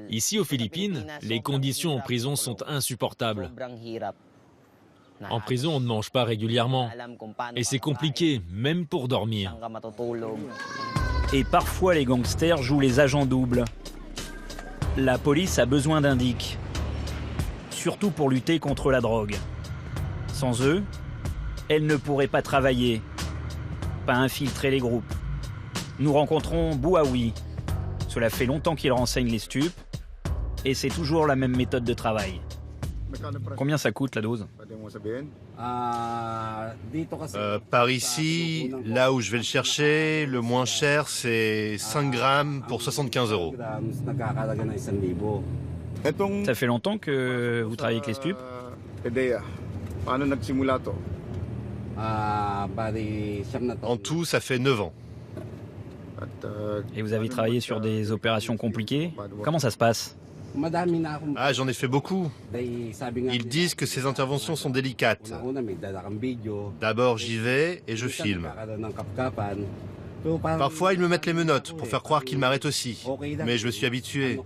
Ici, aux Philippines, les conditions en prison sont insupportables. En prison, on ne mange pas régulièrement. Et c'est compliqué, même pour dormir. Et parfois, les gangsters jouent les agents doubles. La police a besoin d'indices, surtout pour lutter contre la drogue. Sans eux, elle ne pourrait pas travailler, pas infiltrer les groupes. Nous rencontrons Bouaoui. Cela fait longtemps qu'il renseigne les stupes, et c'est toujours la même méthode de travail. Combien ça coûte la dose? Par ici, là où je vais le chercher, le moins cher c'est 5 grammes pour 75 €. Ça fait longtemps que vous travaillez avec les stupes? En tout, ça fait 9 ans. Et vous avez travaillé sur des opérations compliquées? Comment ça se passe? Ah, j'en ai fait beaucoup. Ils disent que ces interventions sont délicates. D'abord, j'y vais et je filme. Parfois, ils me mettent les menottes pour faire croire qu'ils m'arrêtent aussi. Mais je me suis habitué.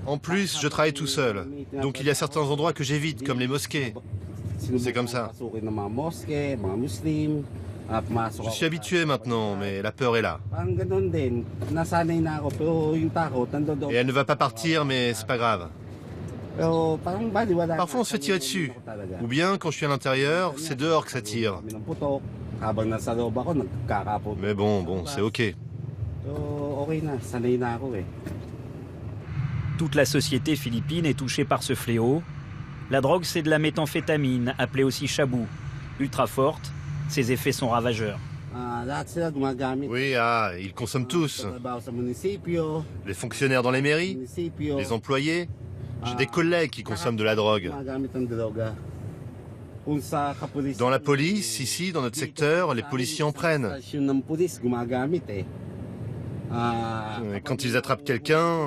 En plus, je travaille tout seul. Donc il y a certains endroits que j'évite, comme les mosquées. C'est comme ça. Je suis habitué maintenant, mais la peur est là. Et elle ne va pas partir, mais c'est pas grave. Parfois on se fait tirer dessus. Ou bien, quand je suis à l'intérieur, c'est dehors que ça tire. Mais bon, c'est ok. Toute la société philippine est touchée par ce fléau. La drogue, c'est de la méthamphétamine, appelée aussi chabou. Ultra forte, ses effets sont ravageurs. Oui, ils consomment tous. Les fonctionnaires dans les mairies, les employés. J'ai des collègues qui consomment de la drogue. Dans la police, ici, dans notre secteur, les policiers en prennent. Quand ils attrapent quelqu'un,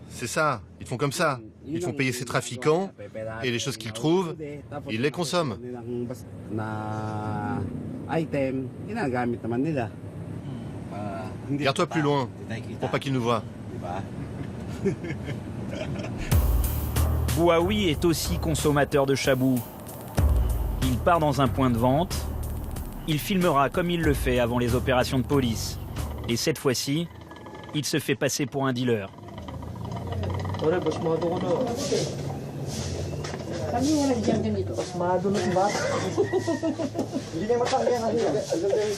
c'est ça, ils font comme ça. Ils font payer ses trafiquants et les choses qu'ils trouvent, ils les consomment. Garde-toi plus loin, pour pas qu'ils nous voient. Bouaoui est aussi consommateur de chabou. Il part dans un point de vente. Il filmera comme il le fait avant les opérations de police. Et cette fois-ci, il se fait passer pour un dealer.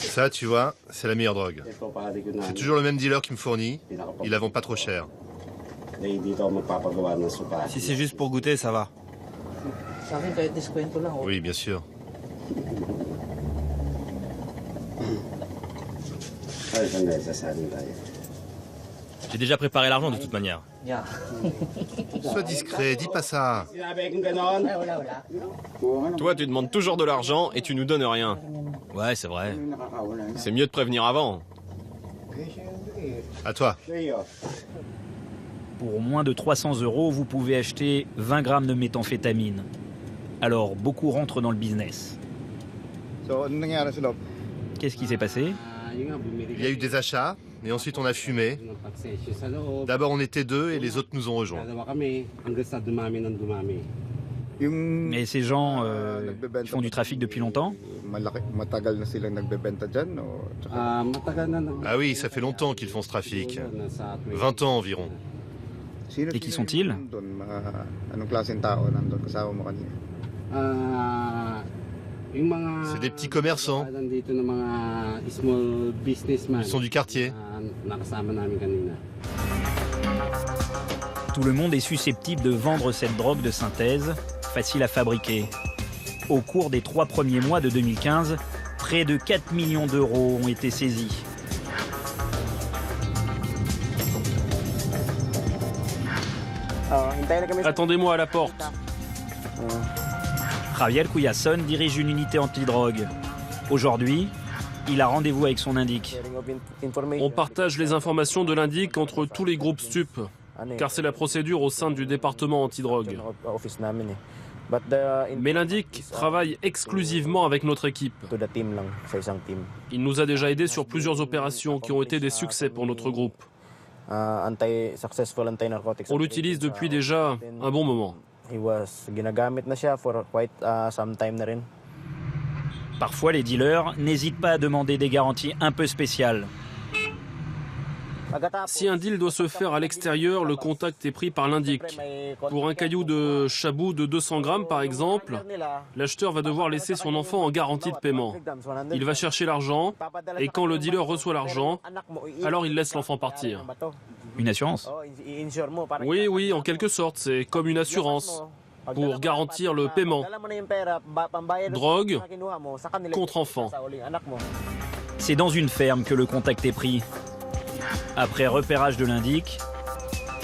Ça, tu vois, c'est la meilleure drogue. C'est toujours le même dealer qui me fournit. Il la vend pas trop cher. Si c'est juste pour goûter, ça va. Oui, bien sûr. J'ai déjà préparé l'argent de toute manière. Sois discret, dis pas ça. Toi, tu demandes toujours de l'argent et tu nous donnes rien. Ouais, c'est vrai. C'est mieux de prévenir avant. À toi. Pour moins de 300 €, vous pouvez acheter 20 grammes de méthamphétamine. Alors, beaucoup rentrent dans le business. Qu'est-ce qui s'est passé? Il y a eu des achats, et ensuite on a fumé. D'abord on était 2 et les autres nous ont rejoints. Mais ces gens ils font du trafic depuis longtemps? Ah oui, ça fait longtemps qu'ils font ce trafic. 20 ans environ. Et qui sont-ils? C'est des petits commerçants. Ils sont du quartier. Tout le monde est susceptible de vendre cette drogue de synthèse, facile à fabriquer. Au cours des 3 premiers mois de 2015, près de 4 millions d'euros ont été saisis. Attendez-moi à la porte. Javier Cuyason dirige une unité antidrogue. Aujourd'hui, il a rendez-vous avec son indique. On partage les informations de l'indique entre tous les groupes STUP, car c'est la procédure au sein du département antidrogue. Mais l'indique travaille exclusivement avec notre équipe. Il nous a déjà aidés sur plusieurs opérations qui ont été des succès pour notre groupe. On l'utilise depuis déjà un bon moment. Parfois, les dealers n'hésitent pas à demander des garanties un peu spéciales. Si un deal doit se faire à l'extérieur, le contact est pris par l'indique. Pour un caillou de chabou de 200 grammes, par exemple, l'acheteur va devoir laisser son enfant en garantie de paiement. Il va chercher l'argent, et quand le dealer reçoit l'argent, alors il laisse l'enfant partir. Une assurance? Oui, en quelque sorte, c'est comme une assurance pour garantir le paiement. Drogue contre enfant. C'est dans une ferme que le contact est pris. Après repérage de l'indique,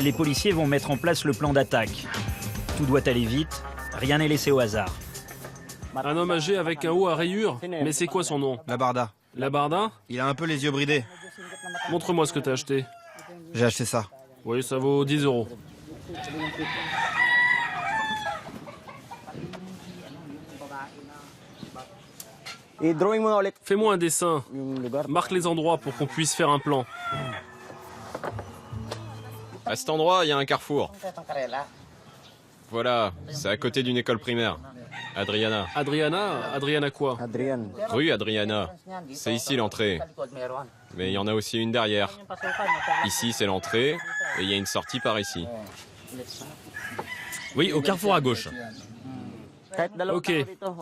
les policiers vont mettre en place le plan d'attaque. Tout doit aller vite, rien n'est laissé au hasard. Un homme âgé avec un haut à rayures, mais c'est quoi son nom? La Barda. La Barda? Il a un peu les yeux bridés. Montre-moi ce que t'as acheté. J'ai acheté ça. Oui, ça vaut 10 €. Fais-moi un dessin. Marque les endroits pour qu'on puisse faire un plan. À cet endroit, il y a un carrefour. Voilà, c'est à côté d'une école primaire. Adriana. Adriana quoi? Rue Adriana. C'est ici l'entrée. Mais il y en a aussi une derrière. Ici, c'est l'entrée, et il y a une sortie par ici. Oui, au carrefour à gauche. Ok,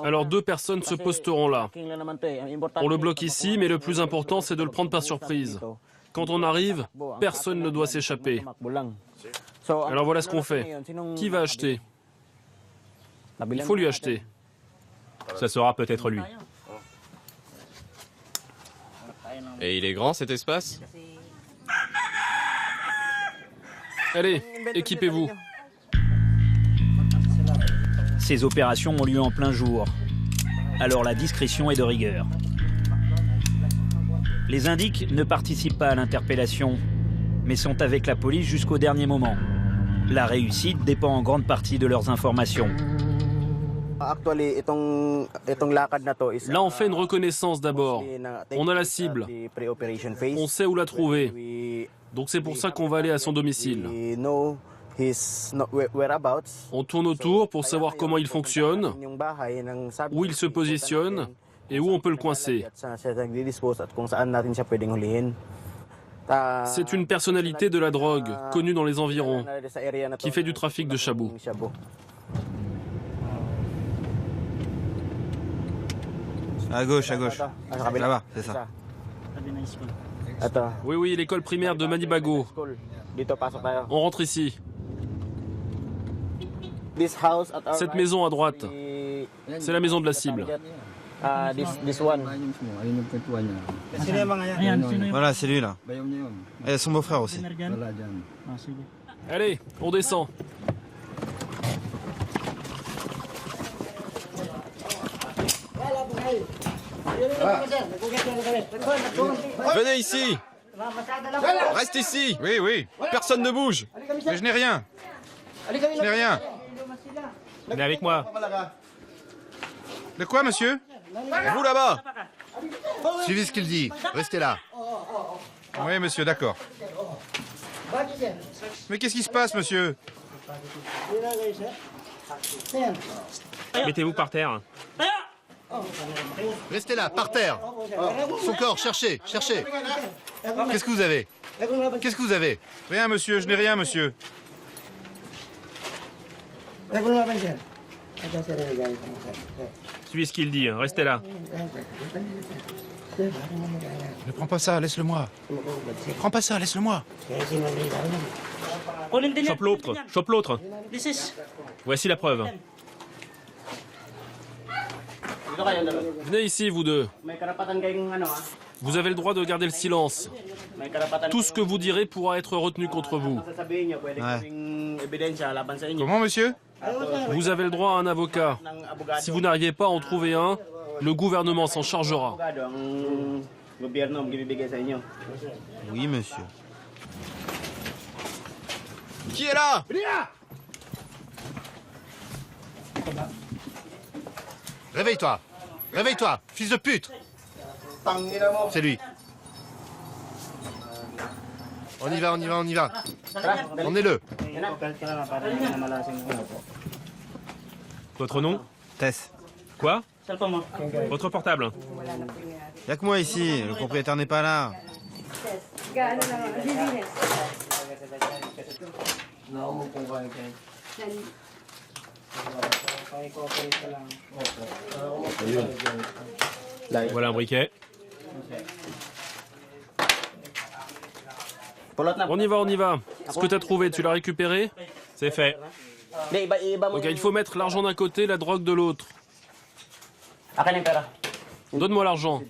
alors 2 personnes se posteront là. On le bloque ici, mais le plus important, c'est de le prendre par surprise. Quand on arrive, personne ne doit s'échapper. Alors voilà ce qu'on fait. Qui va acheter? Il faut lui acheter. Ça sera peut-être lui. Et il est grand cet espace? Allez, équipez-vous. Ces opérations ont lieu en plein jour. Alors la discrétion est de rigueur. Les indiques ne participent pas à l'interpellation, mais sont avec la police jusqu'au dernier moment. La réussite dépend en grande partie de leurs informations. Là, on fait une reconnaissance d'abord. On a la cible. On sait où la trouver. Donc c'est pour ça qu'on va aller à son domicile. On tourne autour pour savoir comment il fonctionne, où il se positionne et où on peut le coincer. C'est une personnalité de la drogue, connue dans les environs, qui fait du trafic de chabou. À gauche, là-bas, c'est ça. Oui, l'école primaire de Manibago. On rentre ici. Cette maison à droite, c'est la maison de la cible. Voilà, c'est lui là. Et son beau-frère aussi. Allez, on descend. Venez ici! Reste ici! Oui. Personne ne bouge! Mais je n'ai rien. Je n'ai rien. Venez avec moi. De quoi, monsieur? Vous là-bas! Suivez ce qu'il dit. Restez là. Oui, monsieur, d'accord. Mais qu'est-ce qui se passe, monsieur? Mettez-vous par terre. Restez là, par terre. Son corps, cherchez. Qu'est-ce que vous avez? Rien, monsieur, je n'ai rien, monsieur. Suivez ce qu'il dit, restez là. Ne prends pas ça, laisse-le-moi. Prends pas ça, laisse-le-moi. Chope l'autre. Voici la preuve. Venez ici, vous deux. Vous avez le droit de garder le silence. Tout ce que vous direz pourra être retenu contre vous. Comment, monsieur? Vous avez le droit à un avocat. Si vous n'arrivez pas à en trouver un, le gouvernement s'en chargera. Oui, monsieur. Qui est là? Réveille-toi, fils de pute. C'est lui. On y va. Emmenez-le. Votre nom? Tess. Quoi? Votre portable? Y'a que moi ici, le propriétaire n'est pas là. Voilà un briquet. On y va. Ce que t'as trouvé, tu l'as récupéré? C'est fait. Ok, il faut mettre l'argent d'un côté, la drogue de l'autre. Donne-moi l'argent.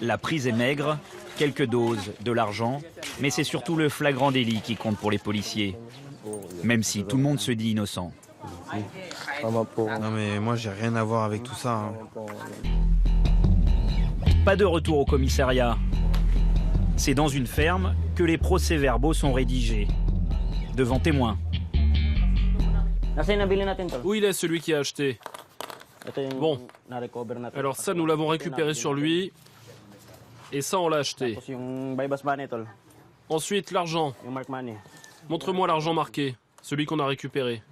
La prise est maigre, quelques doses, de l'argent, mais c'est surtout le flagrant délit qui compte pour les policiers. Même si tout le monde se dit innocent. Non mais moi j'ai rien à voir avec tout ça. Hein. Pas de retour au commissariat. C'est dans une ferme que les procès-verbaux sont rédigés. Devant témoins. Où il est celui qui a acheté? Bon. Alors ça, nous l'avons récupéré sur lui. Et ça, on l'a acheté. Ensuite, l'argent. Montre-moi l'argent marqué. celui qu'on a récupéré.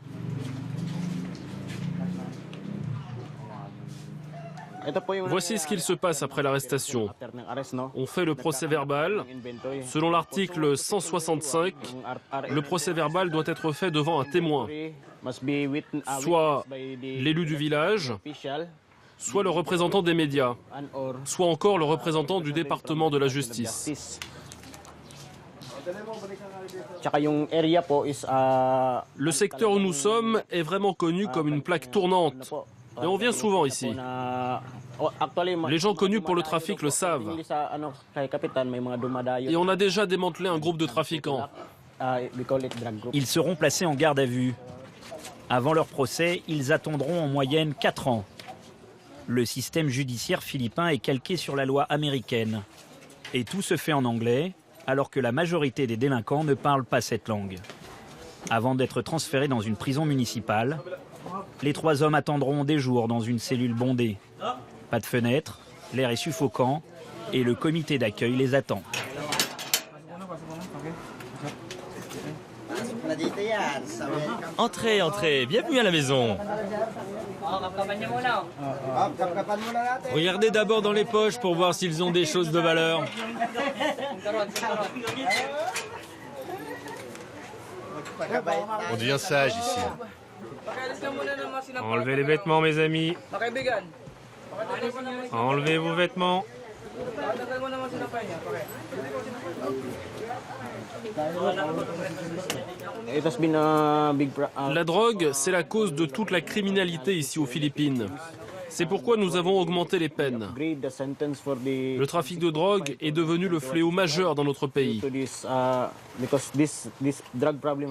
Voici ce qu'il se passe après l'arrestation. On fait le procès-verbal. Selon l'article 165, le procès-verbal doit être fait devant un témoin, soit l'élu du village, soit le représentant des médias, soit encore le représentant du département de la justice. Le secteur où nous sommes est vraiment connu comme une plaque tournante. Et on vient souvent ici. Les gens connus pour le trafic le savent. Et on a déjà démantelé un groupe de trafiquants. Ils seront placés en garde à vue. Avant leur procès, ils attendront en moyenne 4 ans. Le système judiciaire philippin est calqué sur la loi américaine. Et tout se fait en anglais, alors que la majorité des délinquants ne parlent pas cette langue. Avant d'être transférés dans une prison municipale, les 3 hommes attendront des jours dans une cellule bondée. Pas de fenêtre, l'air est suffocant et le comité d'accueil les attend. Entrez, entrez, bienvenue à la maison. Regardez d'abord dans les poches pour voir s'ils ont des choses de valeur. On devient sage ici. Enlevez les vêtements, mes amis. Enlevez vos vêtements. La drogue, c'est la cause de toute la criminalité ici aux Philippines. C'est pourquoi nous avons augmenté les peines. Le trafic de drogue est devenu le fléau majeur dans notre pays.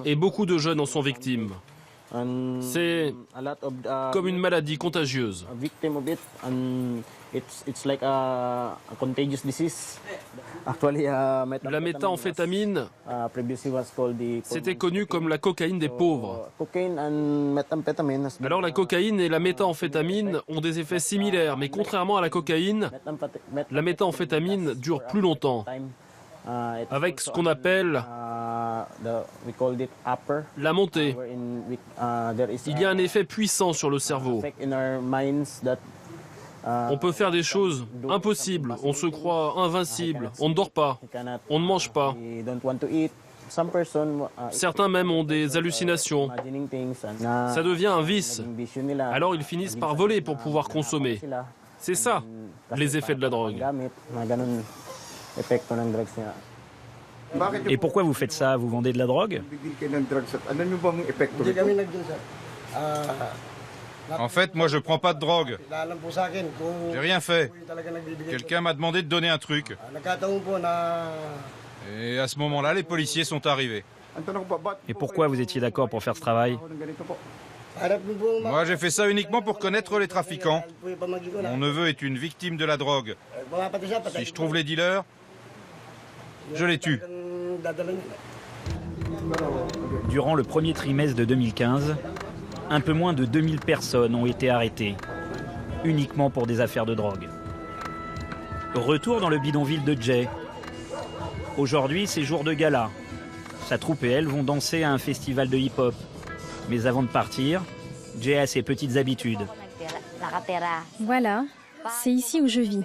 Et beaucoup de jeunes en sont victimes. C'est comme une maladie contagieuse. La méthamphétamine, c'était connu comme la cocaïne des pauvres. Alors la cocaïne et la méthamphétamine ont des effets similaires, mais contrairement à la cocaïne, la méthamphétamine dure plus longtemps, avec ce qu'on appelle la montée. Il y a un effet puissant sur le cerveau. On peut faire des choses impossibles, on se croit invincible, on ne dort pas, on ne mange pas. Certains même ont des hallucinations. Ça devient un vice. Alors ils finissent par voler pour pouvoir consommer. C'est ça, les effets de la drogue. Et pourquoi vous faites ça? Vous vendez de la drogue? En fait, moi je prends pas de drogue. J'ai rien fait. Quelqu'un m'a demandé de donner un truc. Et à ce moment-là, les policiers sont arrivés. Et pourquoi vous étiez d'accord pour faire ce travail? Moi j'ai fait ça uniquement pour connaître les trafiquants. Mon neveu est une victime de la drogue. Si je trouve les dealers, je les tue. Durant le premier trimestre de 2015, un peu moins de 2000 personnes ont été arrêtées, uniquement pour des affaires de drogue. Retour dans le bidonville de Jay. Aujourd'hui, c'est jour de gala. Sa troupe et elle vont danser à un festival de hip-hop. Mais avant de partir, Jay a ses petites habitudes. Voilà, c'est ici où je vis.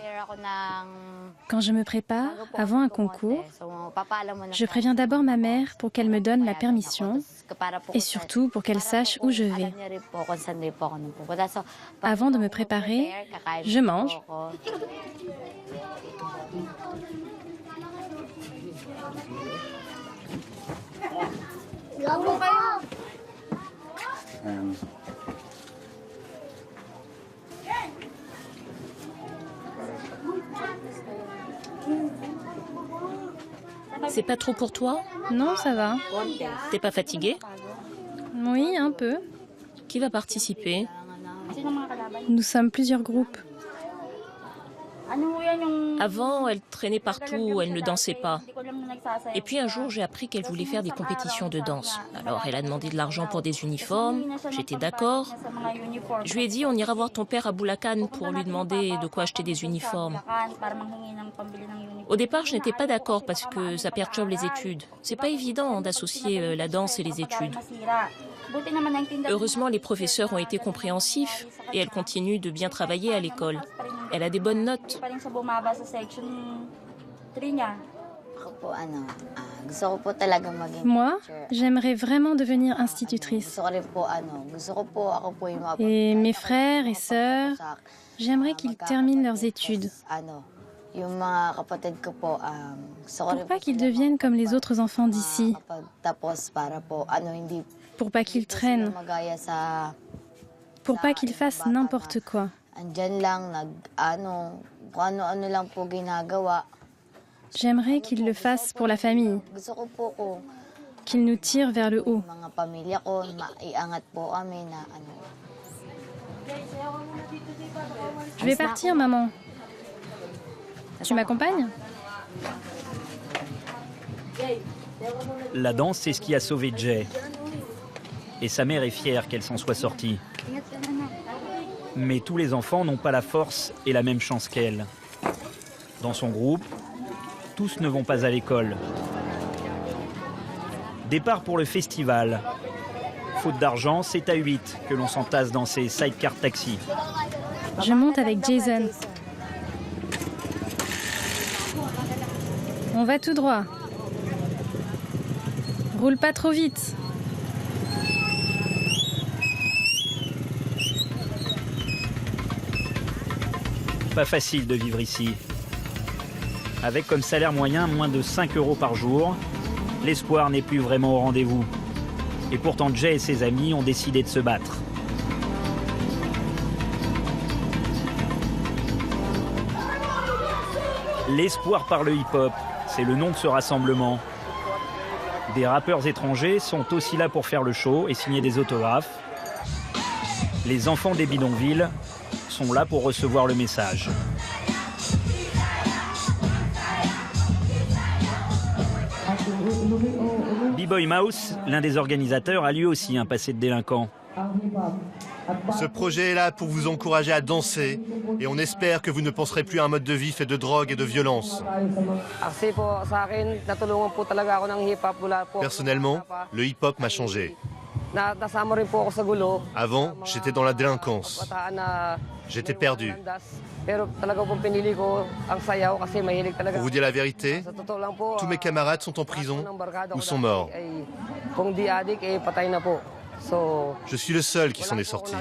Quand je me prépare, avant un concours, je préviens d'abord ma mère pour qu'elle me donne la permission et surtout pour qu'elle sache où je vais. Avant de me préparer, je mange. C'est pas trop pour toi? Non, ça va. T'es pas fatiguée? Oui, un peu. Qui va participer? Nous sommes plusieurs groupes. Avant, elle traînait partout, elle ne dansait pas. Et puis un jour, j'ai appris qu'elle voulait faire des compétitions de danse. Alors elle a demandé de l'argent pour des uniformes, j'étais d'accord. Je lui ai dit, on ira voir ton père à Bulacan pour lui demander de quoi acheter des uniformes. Au départ, je n'étais pas d'accord parce que ça perturbe les études. C'est pas évident d'associer la danse et les études. Heureusement, les professeurs ont été compréhensifs et elle continue de bien travailler à l'école. Elle a des bonnes notes. Moi, j'aimerais vraiment devenir institutrice. Et mes frères et sœurs, j'aimerais qu'ils terminent leurs études. Pour pas qu'ils deviennent comme les autres enfants d'ici. Pour pas qu'ils traînent. Pour pas qu'ils fassent n'importe quoi. J'aimerais qu'ils le fassent pour la famille. Qu'ils nous tirent vers le haut. Je vais partir, maman. Tu m'accompagnes ? La danse, c'est ce qui a sauvé Jay. Et sa mère est fière qu'elle s'en soit sortie. Mais tous les enfants n'ont pas la force et la même chance qu'elle. Dans son groupe, tous ne vont pas à l'école. Départ pour le festival. Faute d'argent, c'est à 8 que l'on s'entasse dans ces sidecar taxis. Je monte avec Jason. On va tout droit. Roule pas trop vite. Pas facile de vivre ici. Avec comme salaire moyen moins de 5 € par jour, l'espoir n'est plus vraiment au rendez-vous. Et pourtant Jay et ses amis ont décidé de se battre. L'espoir par le hip-hop, c'est le nom de ce rassemblement. Des rappeurs étrangers sont aussi là pour faire le show et signer des autographes. Les enfants des bidonvilles sont là pour recevoir le message. B-Boy Mouse, l'un des organisateurs, a lui aussi un passé de délinquant. Ce projet est là pour vous encourager à danser et on espère que vous ne penserez plus à un mode de vie fait de drogue et de violence. Personnellement, le hip-hop m'a changé. Avant, j'étais dans la délinquance. J'étais perdu. Pour vous dire la vérité, tous mes camarades sont en prison ou sont morts. Je suis le seul qui s'en est sorti.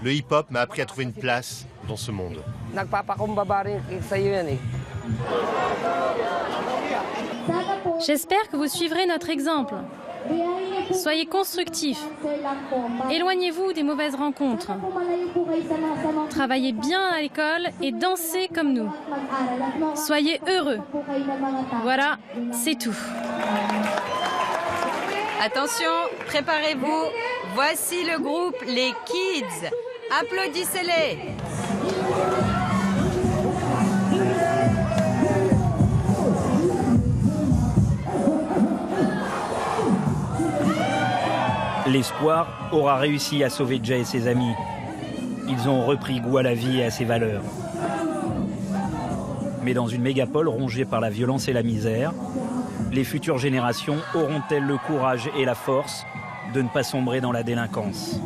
Le hip-hop m'a appris à trouver une place dans ce monde. J'espère que vous suivrez notre exemple. Soyez constructifs. Éloignez-vous des mauvaises rencontres. Travaillez bien à l'école et dansez comme nous. Soyez heureux. Voilà, c'est tout. Attention, préparez-vous. Voici le groupe Les Kids. Applaudissez-les. L'espoir aura réussi à sauver Jay et ses amis. Ils ont repris goût à la vie et à ses valeurs. Mais dans une mégapole rongée par la violence et la misère, les futures générations auront-elles le courage et la force de ne pas sombrer dans la délinquance ?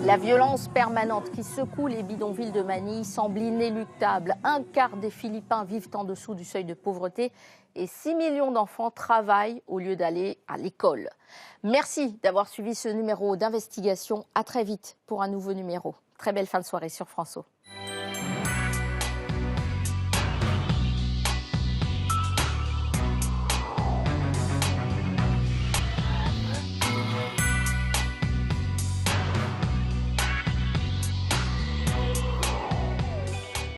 La violence permanente qui secoue les bidonvilles de Manille semble inéluctable. Un quart des Philippins vivent en dessous du seuil de pauvreté et 6 millions d'enfants travaillent au lieu d'aller à l'école. Merci d'avoir suivi ce numéro d'investigation. À très vite pour un nouveau numéro. Très belle fin de soirée sur France O.